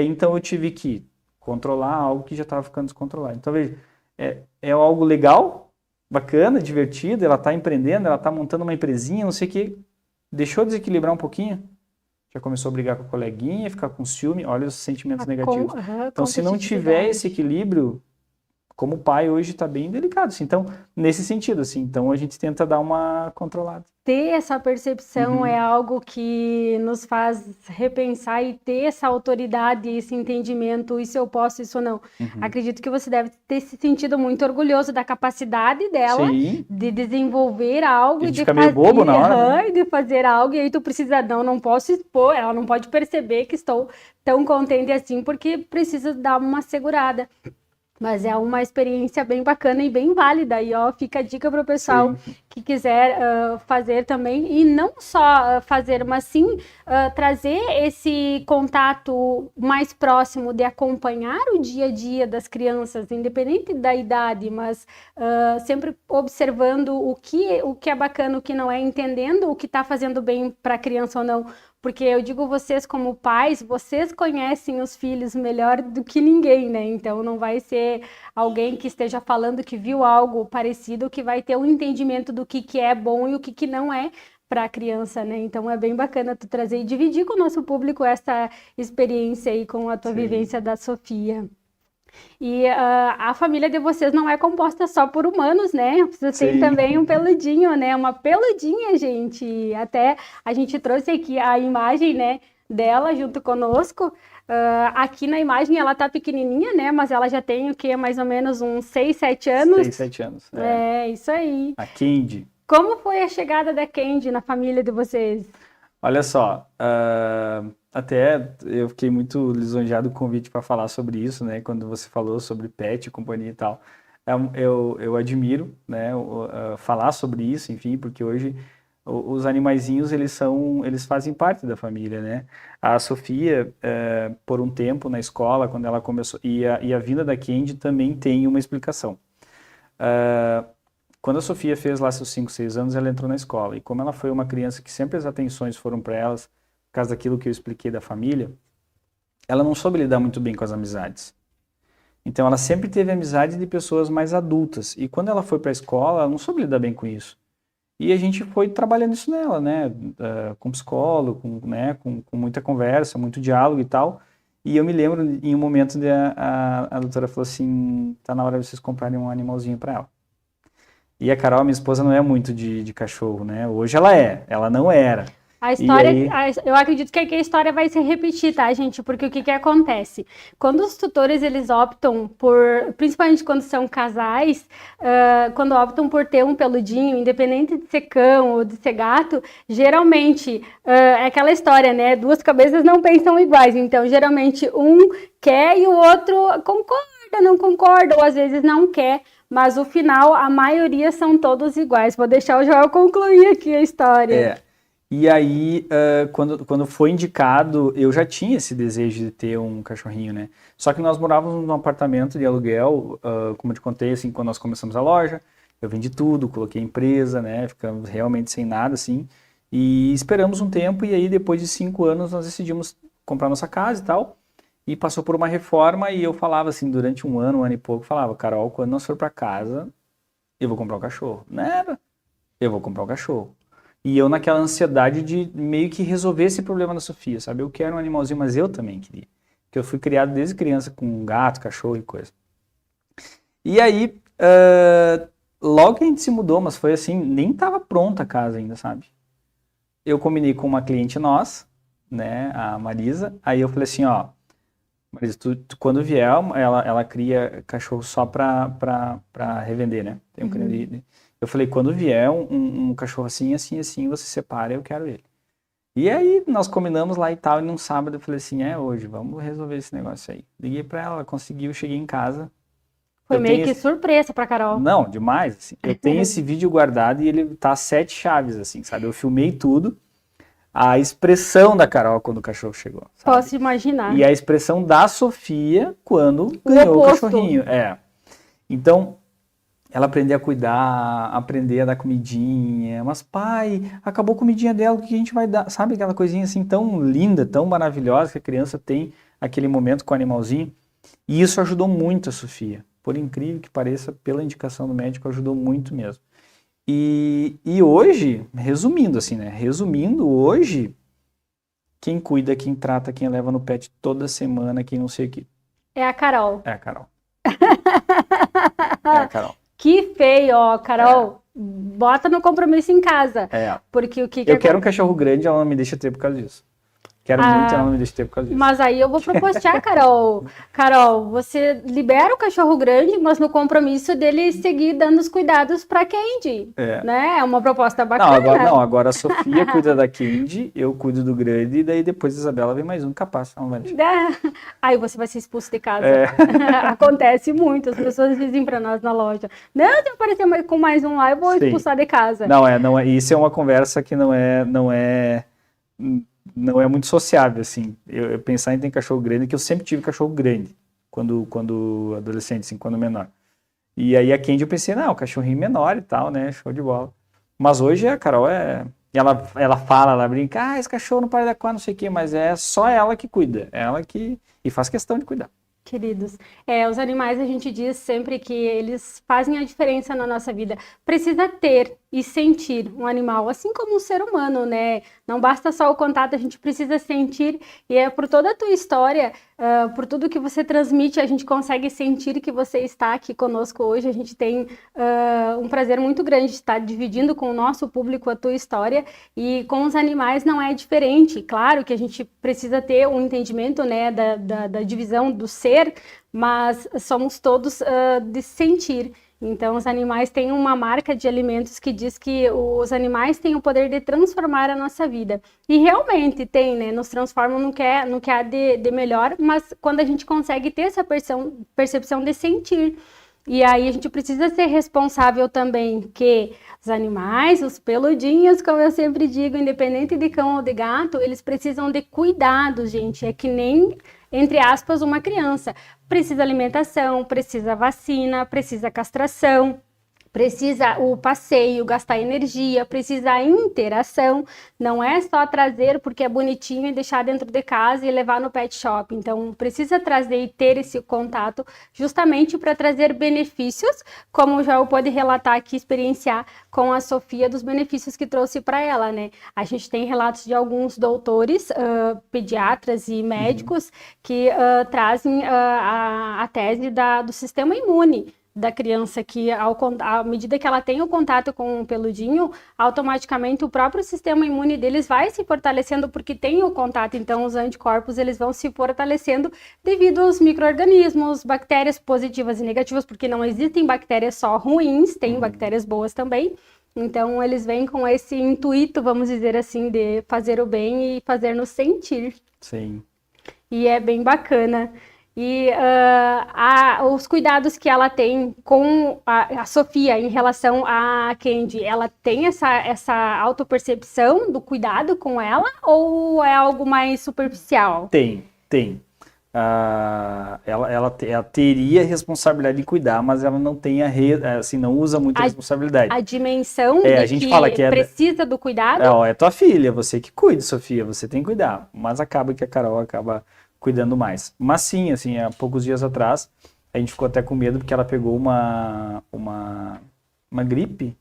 Speaker 2: então eu tive que controlar algo que já estava ficando descontrolado. Então, veja, é algo legal, bacana, divertido, ela está empreendendo, ela está montando uma empresinha, não sei o que, deixou desequilibrar um pouquinho, já começou a brigar com a coleguinha, ficar com ciúme, olha os sentimentos negativos. Então, se não tiver esse equilíbrio, como pai hoje está bem delicado, assim. Então, nesse sentido, assim, então a gente tenta dar uma controlada.
Speaker 1: Ter essa percepção é algo que nos faz repensar e ter essa autoridade, esse entendimento, isso eu posso, isso não. Acredito que você deve ter se sentido muito orgulhoso da capacidade dela
Speaker 2: Sim.
Speaker 1: de desenvolver algo
Speaker 2: E
Speaker 1: e de
Speaker 2: fica meio bobo na hora, né?
Speaker 1: e de fazer algo, e aí tu precisa, não posso expor, ela não pode perceber que estou tão contente assim, porque precisa dar uma segurada. Mas é uma experiência bem bacana e bem válida. E ó, fica a dica para o pessoal que quiser fazer também. E não só fazer, mas sim trazer esse contato mais próximo de acompanhar o dia a dia das crianças, independente da idade, mas sempre observando o que é bacana, o que não é, entendendo o que está fazendo bem para a criança ou não. Porque eu digo, vocês como pais, vocês conhecem os filhos melhor do que ninguém, né? Então não vai ser alguém que esteja falando que viu algo parecido que vai ter um entendimento do que é bom e o que não é para a criança, né? Então é bem bacana tu trazer e dividir com o nosso público essa experiência aí com a tua vivência da Sofia. E a família de vocês não é composta só por humanos, né? Vocês têm também um peludinho, né? Uma peludinha, gente. Até a gente trouxe aqui a imagem, né, dela junto conosco. Aqui na imagem ela tá pequenininha, né? Mas ela já tem o quê? Mais ou menos uns 6, 7 anos.
Speaker 2: 6, 7 anos.
Speaker 1: É, isso aí.
Speaker 2: A Candy.
Speaker 1: Como foi a chegada da Candy na família de vocês?
Speaker 2: Olha só, até eu fiquei muito lisonjeado com o convite para falar sobre isso, né? Quando você falou sobre pet, companhia e tal. Eu admiro, né? Falar sobre isso, enfim, porque hoje os animaizinhos eles fazem parte da família, né? A Sofia, por um tempo na escola, quando ela começou, e a vinda da Candy também tem uma explicação. Quando a Sofia fez lá seus 5, 6 anos, ela entrou na escola. E como ela foi uma criança que sempre as atenções foram para por causa daquilo que eu expliquei da família, ela não soube lidar muito bem com as amizades. Então, ela sempre teve amizade de pessoas mais adultas. E quando ela foi para a escola, ela não soube lidar bem com isso. E a gente foi trabalhando isso nela, né? Com psicólogo, com muita conversa, muito diálogo e tal. E eu me lembro, em um momento, a doutora falou assim, tá na hora de vocês comprarem um animalzinho para ela. E a Carol, minha esposa, não é muito de cachorro, né? Hoje ela não era.
Speaker 1: A história, eu acredito que aqui a história vai se repetir, tá, gente? Porque o que acontece? Quando os tutores, eles optam por, principalmente quando são casais, quando optam por ter um peludinho, independente de ser cão ou de ser gato, geralmente, é aquela história, né? Duas cabeças não pensam iguais. Então, geralmente, um quer e o outro concorda, não concorda, ou às vezes não quer. Mas, o final, a maioria são todos iguais. Vou deixar o Joel concluir aqui a história.
Speaker 2: E aí, quando foi indicado, eu já tinha esse desejo de ter um cachorrinho, né? Só que nós morávamos num apartamento de aluguel, como eu te contei, assim, quando nós começamos a loja, eu vendi tudo, coloquei empresa, né? Ficamos realmente sem nada, assim. E esperamos um tempo, e aí depois de 5 anos nós decidimos comprar nossa casa e tal. E passou por uma reforma, e eu falava assim, durante um ano e pouco, falava, Carol, quando nós for para casa, eu vou comprar um cachorro. Nada, eu vou comprar um cachorro. E eu naquela ansiedade de meio que resolver esse problema da Sofia, sabe? Eu quero um animalzinho, mas eu também queria. Porque eu fui criado desde criança com gato, cachorro e coisa. E aí, logo que a gente se mudou, mas foi assim, nem estava pronta a casa ainda, sabe? Eu combinei com uma cliente nossa, né, a Marisa, aí eu falei assim, ó, Marisa, tu quando vier, ela cria cachorro só pra revender, né? Tem um Eu falei, quando vier um cachorro assim, assim, assim, você separa, eu quero ele. E aí, nós combinamos lá e tal, e num sábado eu falei assim, hoje, vamos resolver esse negócio aí. Liguei pra ela, conseguiu, cheguei em casa.
Speaker 1: Foi meio que surpresa pra Carol.
Speaker 2: Não, demais, assim. Eu tenho esse vídeo guardado e ele tá 7 chaves, assim, sabe? Eu filmei tudo. A expressão da Carol quando o cachorro chegou, sabe?
Speaker 1: Posso imaginar.
Speaker 2: E a expressão da Sofia quando ganhou o cachorrinho. Então, ela aprender a cuidar, aprender a dar comidinha. Mas, pai, acabou a comidinha dela, o que a gente vai dar? Sabe aquela coisinha assim tão linda, tão maravilhosa que a criança tem aquele momento com o animalzinho? E isso ajudou muito a Sofia. Por incrível que pareça, pela indicação do médico, ajudou muito mesmo. E hoje, resumindo assim, né? Resumindo, hoje, quem cuida, quem trata, quem leva no pet toda semana, quem não sei o que.
Speaker 1: É a Carol.
Speaker 2: É a Carol. É a Carol.
Speaker 1: Que feio, ó, Carol. Bota no compromisso em casa. Porque o que
Speaker 2: eu quero um cachorro grande, ela não me deixa ter por causa disso. Quero muito, ela não me deixa ter por causa disso.
Speaker 1: Mas aí eu vou propostear, Carol. Carol, você libera o cachorro grande, mas no compromisso dele seguir dando os cuidados pra Candy. Né? É uma proposta bacana.
Speaker 2: Agora a Sofia cuida da Candy, eu cuido do grande, e daí depois a Isabela vem mais um capaz.
Speaker 1: Aí você vai ser expulso de casa. Acontece muito, as pessoas dizem pra nós na loja, não, se eu aparecer com mais um lá, eu vou expulsar de casa.
Speaker 2: Não é, isso é uma conversa que não é muito sociável, assim. Eu pensar em ter cachorro grande, que eu sempre tive cachorro grande, quando adolescente, assim, quando menor. E aí a Candy eu pensei, não, cachorrinho menor e tal, né, show de bola. Mas hoje a Carol ela fala, ela brinca, esse cachorro não para de acuar, não sei o quê, mas é só ela que cuida, e faz questão de cuidar.
Speaker 1: Queridos, os animais a gente diz sempre que eles fazem a diferença na nossa vida. Precisa ter e sentir um animal, assim como um ser humano, né? Não basta só o contato, a gente precisa sentir. E é por toda a tua história, por tudo que você transmite, a gente consegue sentir que você está aqui conosco hoje. A gente tem um prazer muito grande de estar dividindo com o nosso público a tua história. E com os animais não é diferente. Claro que a gente precisa ter um entendimento, né, da divisão do ser, mas somos todos de sentir. Então, os animais têm uma marca de alimentos que diz que os animais têm o poder de transformar a nossa vida. E realmente tem, né? Nos transformam no que há de melhor, mas quando a gente consegue ter essa percepção de sentir. E aí a gente precisa ser responsável também que os animais, os peludinhos, como eu sempre digo, independente de cão ou de gato, eles precisam de cuidados, gente. É que nem, entre aspas, uma criança. Precisa alimentação, precisa vacina, precisa castração, Precisa o passeio, gastar energia, precisa a interação, não é só trazer porque é bonitinho e deixar dentro de casa e levar no pet shop. Então, precisa trazer e ter esse contato justamente para trazer benefícios, como o Joel pode relatar aqui, experienciar com a Sofia dos benefícios que trouxe para ela, né? A gente tem relatos de alguns doutores, pediatras e médicos que trazem a tese do sistema imune da criança, que à medida que ela tem o contato com o peludinho, automaticamente o próprio sistema imune deles vai se fortalecendo porque tem o contato, então os anticorpos eles vão se fortalecendo devido aos micro-organismos, bactérias positivas e negativas, porque não existem bactérias só ruins, tem bactérias boas também. Então eles vêm com esse intuito, vamos dizer assim, de fazer o bem e fazer-nos sentir.
Speaker 2: Sim.
Speaker 1: E é bem bacana. E os cuidados que ela tem com a Sofia em relação à Candy, ela tem essa autopercepção do cuidado com ela ou é algo mais superficial?
Speaker 2: Tem. Ela teria responsabilidade de cuidar, mas ela não tem assim, não usa muita responsabilidade.
Speaker 1: A dimensão
Speaker 2: a gente fala que
Speaker 1: precisa do cuidado?
Speaker 2: É tua filha, você que cuida, Sofia, você tem que cuidar. Mas acaba que a Carol acaba cuidando mais. Mas sim, assim, há poucos dias atrás, a gente ficou até com medo porque ela pegou uma gripe.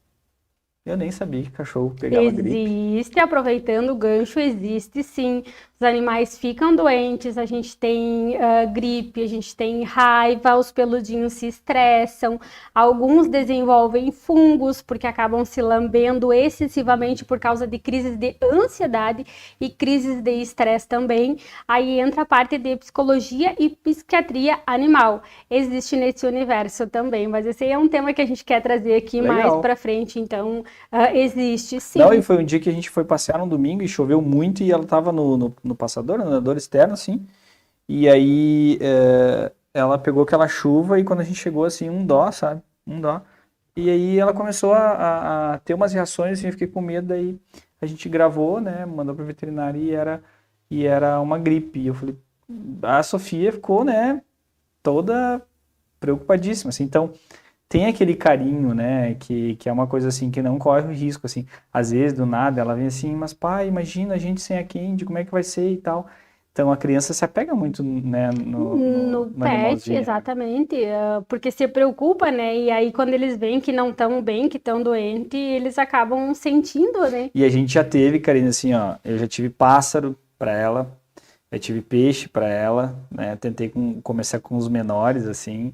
Speaker 2: Eu nem sabia que cachorro pegava gripe.
Speaker 1: Existe, aproveitando o gancho, existe sim. Os animais ficam doentes, a gente tem gripe, a gente tem raiva, os peludinhos se estressam, alguns desenvolvem fungos porque acabam se lambendo excessivamente por causa de crises de ansiedade e crises de estresse também. Aí entra a parte de psicologia e psiquiatria animal. Existe nesse universo também, mas esse é um tema que a gente quer trazer aqui mais pra frente, então existe sim.
Speaker 2: Não, e foi um dia que a gente foi passear no domingo e choveu muito e ela tava no passador, no nadador externo, assim, e aí ela pegou aquela chuva e quando a gente chegou, assim, um dó, sabe, e aí ela começou a ter umas reações, assim, eu fiquei com medo, daí a gente gravou, né, mandou pro veterinário e era uma gripe, e eu falei, a Sofia ficou, né, toda preocupadíssima, assim, então tem aquele carinho, né, que é uma coisa assim, que não corre o risco, assim, às vezes, do nada, ela vem assim, mas pai, imagina a gente sem a Candy, como é que vai ser e tal. Então, a criança se apega muito, né, no
Speaker 1: pet, exatamente, porque se preocupa, né, e aí quando eles veem que não estão bem, que estão doentes, eles acabam sentindo, né.
Speaker 2: E a gente já teve, Karina, assim, ó, eu já tive pássaro para ela, eu tive peixe para ela, né, tentei começar com os menores, assim,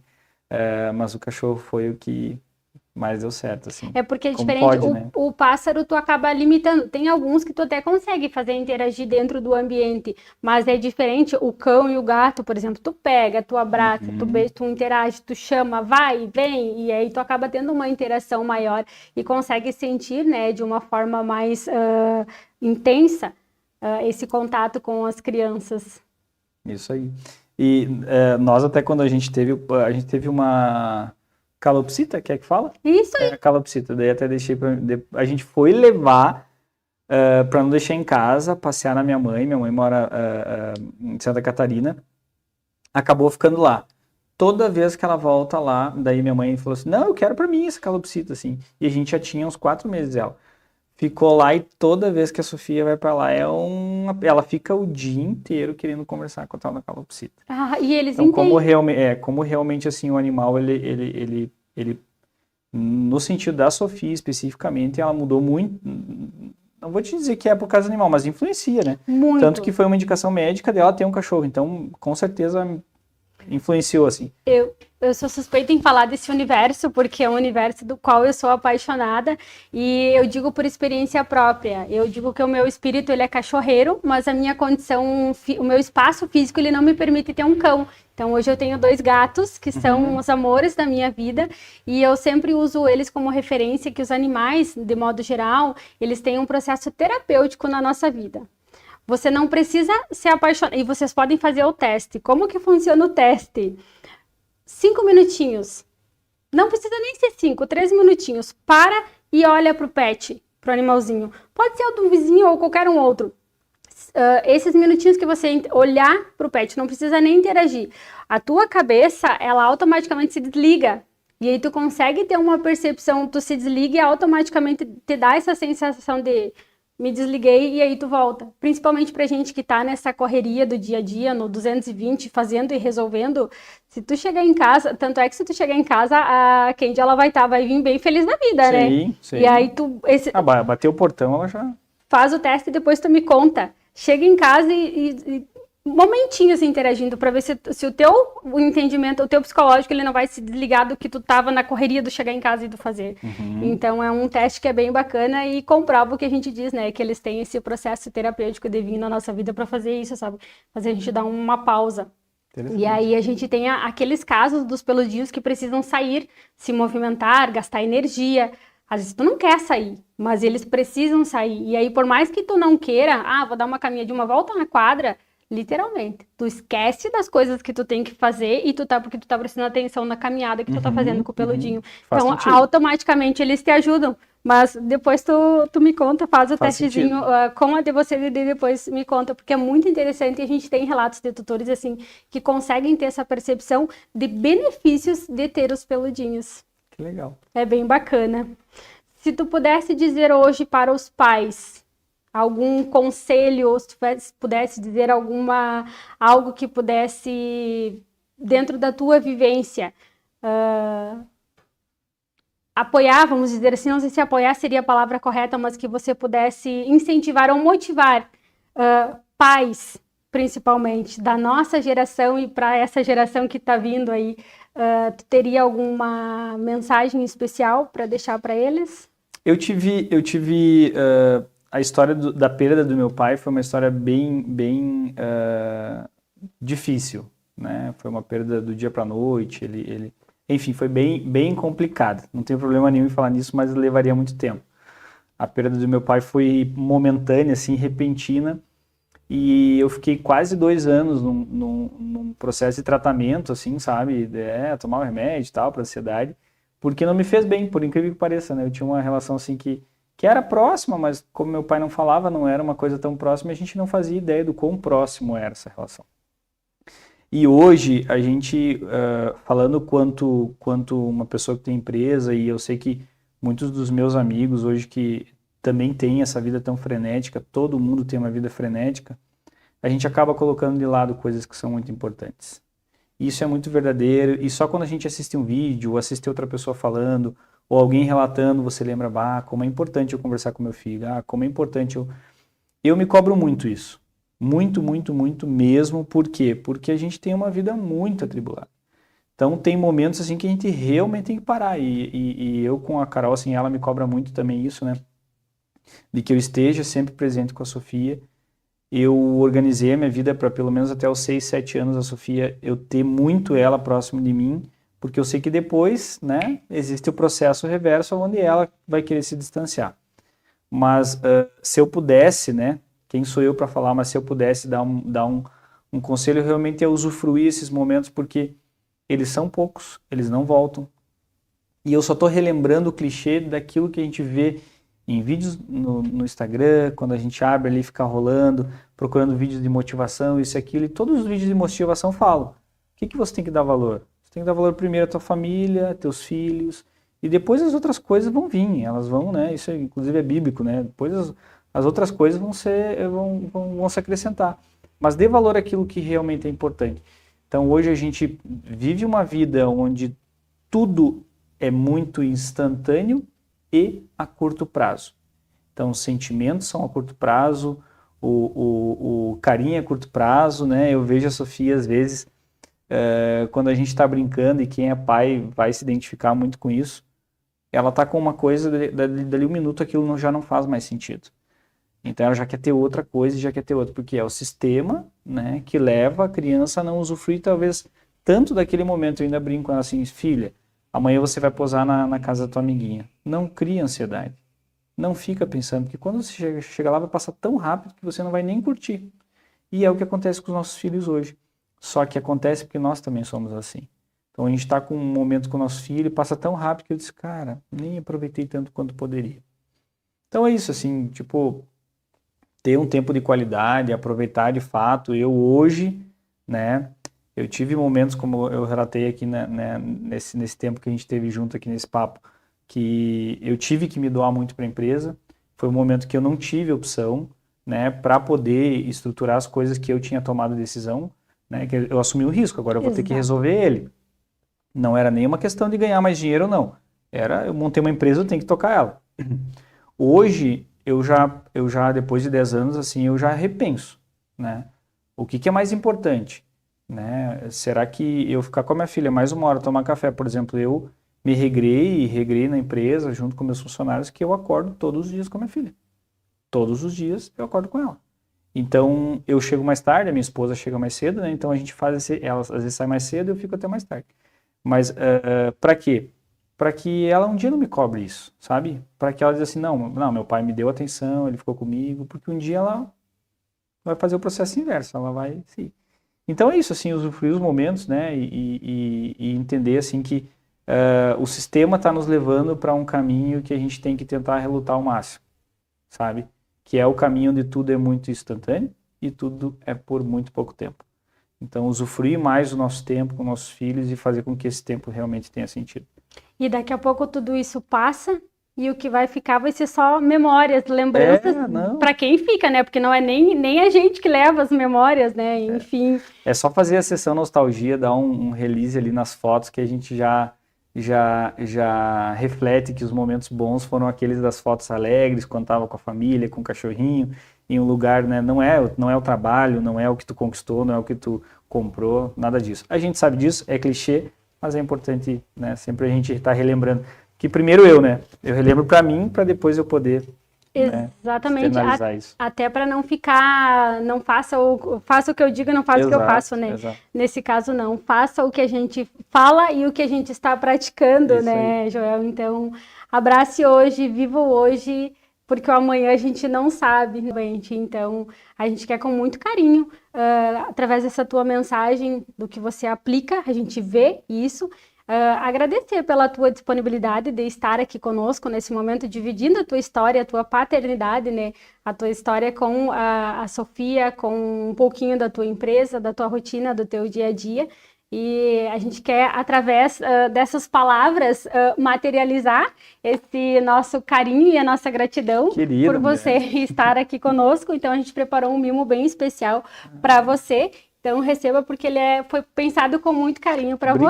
Speaker 2: mas o cachorro foi o que mais deu certo, assim.
Speaker 1: É porque é
Speaker 2: Como
Speaker 1: diferente,
Speaker 2: pode, né?
Speaker 1: o pássaro tu acaba limitando, tem alguns que tu até consegue fazer interagir dentro do ambiente, mas é diferente, o cão e o gato, por exemplo, tu pega, tu abraça, tu beija, tu interage, tu chama, vai, vem, e aí tu acaba tendo uma interação maior e consegue sentir, né, de uma forma mais intensa, esse contato com as crianças.
Speaker 2: Isso aí. E nós até quando a gente teve uma calopsita, quer que fala?
Speaker 1: Isso aí.
Speaker 2: Calopsita, daí até deixei a gente foi levar para não deixar em casa, passear na minha mãe mora em Santa Catarina, acabou ficando lá. Toda vez que ela volta lá, daí minha mãe falou assim, não, eu quero para mim essa calopsita, assim, e a gente já tinha uns 4 meses dela. Ficou lá e toda vez que a Sofia vai pra lá, ela fica o dia inteiro querendo conversar com a tal da calopsita.
Speaker 1: E eles
Speaker 2: então,
Speaker 1: entendem.
Speaker 2: como realmente assim, o animal, ele, no sentido da Sofia especificamente, ela mudou muito. Não vou te dizer que é por causa do animal, mas influencia, né?
Speaker 1: Muito.
Speaker 2: Tanto que foi uma indicação médica dela ter um cachorro. Então, com certeza, influenciou, assim.
Speaker 1: Eu sou suspeita em falar desse universo, porque é um universo do qual eu sou apaixonada, e eu digo por experiência própria. Eu digo que o meu espírito, ele é cachorreiro, mas a minha condição, o meu espaço físico, ele não me permite ter um cão. Então, hoje eu tenho 2 gatos, que são os amores da minha vida, e eu sempre uso eles como referência, que os animais, de modo geral, eles têm um processo terapêutico na nossa vida. Você não precisa se apaixonar, e vocês podem fazer o teste. Como que funciona o teste? 5 minutinhos. Não precisa nem ser 5, 3 minutinhos. Para e olha pro pet, pro animalzinho. Pode ser o do vizinho ou qualquer um outro. Esses minutinhos que você olhar pro pet, não precisa nem interagir. A tua cabeça, ela automaticamente se desliga. E aí tu consegue ter uma percepção, tu se desliga e automaticamente te dá essa sensação de me desliguei e aí tu volta. Principalmente pra gente que tá nessa correria do dia a dia, no 220, fazendo e resolvendo, se tu chegar em casa, tanto é que se tu chegar em casa, a Candy, ela vai vir bem feliz da vida, né?
Speaker 2: Sim, sim.
Speaker 1: E aí
Speaker 2: bateu o portão, ela já...
Speaker 1: faz o teste e depois tu me conta. Chega em casa e momentinhos interagindo para ver se o teu entendimento, o teu psicológico, ele não vai se desligar do que tu tava na correria do chegar em casa e do fazer. Então é um teste que é bem bacana e comprova o que a gente diz, né? Que eles têm esse processo terapêutico de vir na nossa vida para fazer isso, sabe? Fazer a gente dar uma pausa. E aí a gente tem aqueles casos dos peludinhos que precisam sair, se movimentar, gastar energia. Às vezes tu não quer sair, mas eles precisam sair. E aí, por mais que tu não queira, vou dar uma caminhada de uma volta na quadra, literalmente, tu esquece das coisas que tu tem que fazer e porque tu tá prestando atenção na caminhada que tu tá fazendo com o peludinho. Então, automaticamente eles te ajudam. Mas depois tu me conta, faz o testezinho com a de você e depois me conta, porque é muito interessante e a gente tem relatos de tutores assim que conseguem ter essa percepção de benefícios de ter os peludinhos.
Speaker 2: Que legal.
Speaker 1: É bem bacana. Se tu pudesse dizer hoje para os pais algum conselho, ou se tu pudesse dizer algo que pudesse, dentro da tua vivência, apoiar, vamos dizer assim, não sei se apoiar seria a palavra correta, mas que você pudesse incentivar ou motivar pais, principalmente, da nossa geração e para essa geração que está vindo aí, tu teria alguma mensagem especial para deixar para eles?
Speaker 2: Eu tive a história da perda do meu pai foi uma história bem difícil, né? Foi uma perda do dia para a noite, enfim, foi bem complicado. Não tem problema nenhum em falar nisso, mas levaria muito tempo. A perda do meu pai foi momentânea, assim, repentina, e eu fiquei quase 2 anos num processo de tratamento, assim, sabe? Tomar um remédio e tal, para ansiedade, porque não me fez bem, por incrível que pareça, né? Eu tinha uma relação, assim, que era próxima, mas como meu pai não falava, não era uma coisa tão próxima, a gente não fazia ideia do quão próximo era essa relação. E hoje, a gente, falando quanto uma pessoa que tem empresa, e eu sei que muitos dos meus amigos hoje que também têm essa vida tão frenética, todo mundo tem uma vida frenética, a gente acaba colocando de lado coisas que são muito importantes. Isso é muito verdadeiro, e só quando a gente assiste um vídeo, ou assiste outra pessoa falando, ou alguém relatando, você lembra, como é importante eu conversar com meu filho, como é importante eu me cobro muito isso. Muito, muito, muito mesmo. Por quê? Porque a gente tem uma vida muito atribulada. Então tem momentos assim que a gente realmente tem que parar. E eu com a Carol, assim, ela me cobra muito também isso, né? De que eu esteja sempre presente com a Sofia. Eu organizei a minha vida para pelo menos até os 6, 7 anos a Sofia, eu ter muito ela próximo de mim, porque eu sei que depois, né, existe o processo reverso onde ela vai querer se distanciar. Mas se eu pudesse, né, quem sou eu para falar, mas se eu pudesse dar um conselho, realmente é usufruir esses momentos, porque eles são poucos, eles não voltam. E eu só estou relembrando o clichê daquilo que a gente vê em vídeos no Instagram, quando a gente abre ali, fica rolando, procurando vídeos de motivação, isso e aquilo, e todos os vídeos de motivação falam. O que você tem que dar valor? Você tem que dar valor primeiro à tua família, teus filhos, e depois as outras coisas vão vir, elas vão, né, isso inclusive é bíblico, né, depois as outras coisas vão se acrescentar. Mas dê valor àquilo que realmente é importante. Então hoje a gente vive uma vida onde tudo é muito instantâneo e a curto prazo. Então os sentimentos são a curto prazo, o carinho é a curto prazo, né? Eu vejo a Sofia às vezes, quando a gente está brincando, e quem é pai vai se identificar muito com isso, ela está com uma coisa, dali um minuto aquilo já não faz mais sentido. Então ela já quer ter outra coisa e já quer ter outra, porque é o sistema, né, que leva a criança a não usufruir talvez tanto daquele momento. Eu ainda brinco com ela assim, filha, amanhã você vai posar na casa da tua amiguinha. Não cria ansiedade. Não fica pensando, porque quando você chega lá vai passar tão rápido que você não vai nem curtir. E é o que acontece com os nossos filhos hoje. Só que acontece porque nós também somos assim. Então a gente está com um momento com o nosso filho e passa tão rápido que eu disse, cara, nem aproveitei tanto quanto poderia. Então é isso, assim, tipo, ter um tempo de qualidade, aproveitar de fato. Eu hoje, né, Eu tive momentos, como eu relatei aqui, né, nesse tempo que a gente teve junto aqui nesse papo, que eu tive que me doar muito para a empresa. Foi um momento que eu não tive opção, né, para poder estruturar as coisas que eu tinha tomado decisão, né, que eu assumi o risco, agora eu vou ter que resolver ele. Não era nenhuma questão de ganhar mais dinheiro ou não. Eu montei uma empresa, eu tenho que tocar ela. Hoje, eu já depois de 10 anos, assim, eu já repenso, né? O que é mais importante, né? Será que eu ficar com a minha filha mais uma hora tomar café, por exemplo, eu me regrei na empresa junto com meus funcionários que eu acordo todos os dias com a minha filha. Todos os dias eu acordo com ela. Então, eu chego mais tarde, a minha esposa chega mais cedo, né? Então a gente ela às vezes sai mais cedo e eu fico até mais tarde. Mas para quê? Para que ela um dia não me cobre isso, sabe? Para que ela diga assim, não, meu pai me deu atenção, ele ficou comigo, porque um dia ela vai fazer o processo inverso, ela vai, sim. Então é isso, assim, usufruir os momentos, né? E entender, assim, que o sistema está nos levando para um caminho que a gente tem que tentar relutar ao máximo, sabe? Que é o caminho onde tudo é muito instantâneo e tudo é por muito pouco tempo. Então, usufruir mais do nosso tempo com nossos filhos e fazer com que esse tempo realmente tenha sentido.
Speaker 1: E daqui a pouco tudo isso passa e o que vai ficar vai ser só memórias, lembranças para quem fica, né? Porque não é nem a gente que leva as memórias, né? Enfim.
Speaker 2: É só fazer a sessão nostalgia, dar um release ali nas fotos que a gente já reflete que os momentos bons foram aqueles das fotos alegres, quando estava com a família, com o cachorrinho, em um lugar, né? Não é o trabalho, não é o que tu conquistou, não é o que tu comprou, nada disso. A gente sabe disso, é clichê, mas é importante, né? Sempre a gente estar relembrando que primeiro eu relembro para mim, para depois eu poder,
Speaker 1: exatamente,
Speaker 2: externalizar isso.
Speaker 1: Até para não ficar, não faça o que eu digo, não faça o que eu faço, né? Exato. Nesse caso não, faça o que a gente fala e o que a gente está praticando, isso, né, aí. Joel? Então, abrace hoje, viva hoje, porque o amanhã a gente não sabe, gente. Então, a gente quer com muito carinho, através dessa tua mensagem, do que você aplica, a gente vê isso. Agradecer pela tua disponibilidade de estar aqui conosco nesse momento, dividindo a tua história, a tua paternidade, né? A tua história com a Sofia, com um pouquinho da tua empresa, da tua rotina, do teu dia a dia. E a gente quer, através dessas palavras, materializar esse nosso carinho e a nossa gratidão por você estar aqui conosco. Então, a gente preparou um mimo bem especial para você. Então, receba, porque ele foi pensado com muito carinho para você.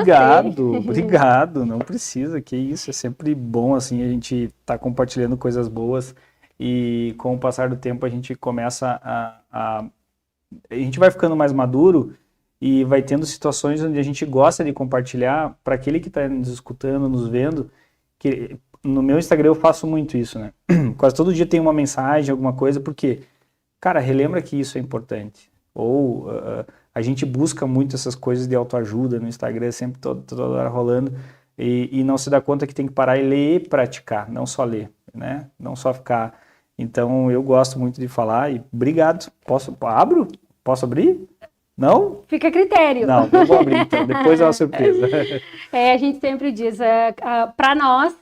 Speaker 2: Obrigado. Não precisa, que isso. É sempre bom, assim, a gente estar compartilhando coisas boas. E com o passar do tempo, a gente começa a gente vai ficando mais maduro e vai tendo situações onde a gente gosta de compartilhar para aquele que está nos escutando, nos vendo. Que no meu Instagram eu faço muito isso, né? Quase todo dia tem uma mensagem, alguma coisa, porque, cara, relembra que isso é importante. Ou a gente busca muito essas coisas de autoajuda no Instagram, sempre toda hora rolando, e não se dá conta que tem que parar e ler e praticar, não só ler, né? Não só ficar. Então, eu gosto muito de falar e obrigado. Abro? Posso abrir? Não?
Speaker 1: Fica a critério.
Speaker 2: Não, eu vou abrir então, depois é uma surpresa.
Speaker 1: A gente sempre diz, para nós,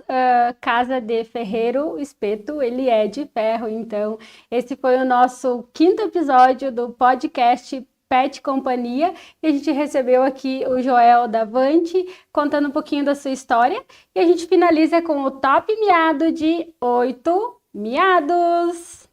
Speaker 1: casa de ferreiro, espeto, ele é de ferro. Então, esse foi o nosso 5º episódio do podcast Pet Companhia, e a gente recebeu aqui o Joel Davante, contando um pouquinho da sua história, e a gente finaliza com o top miado de 8 miados.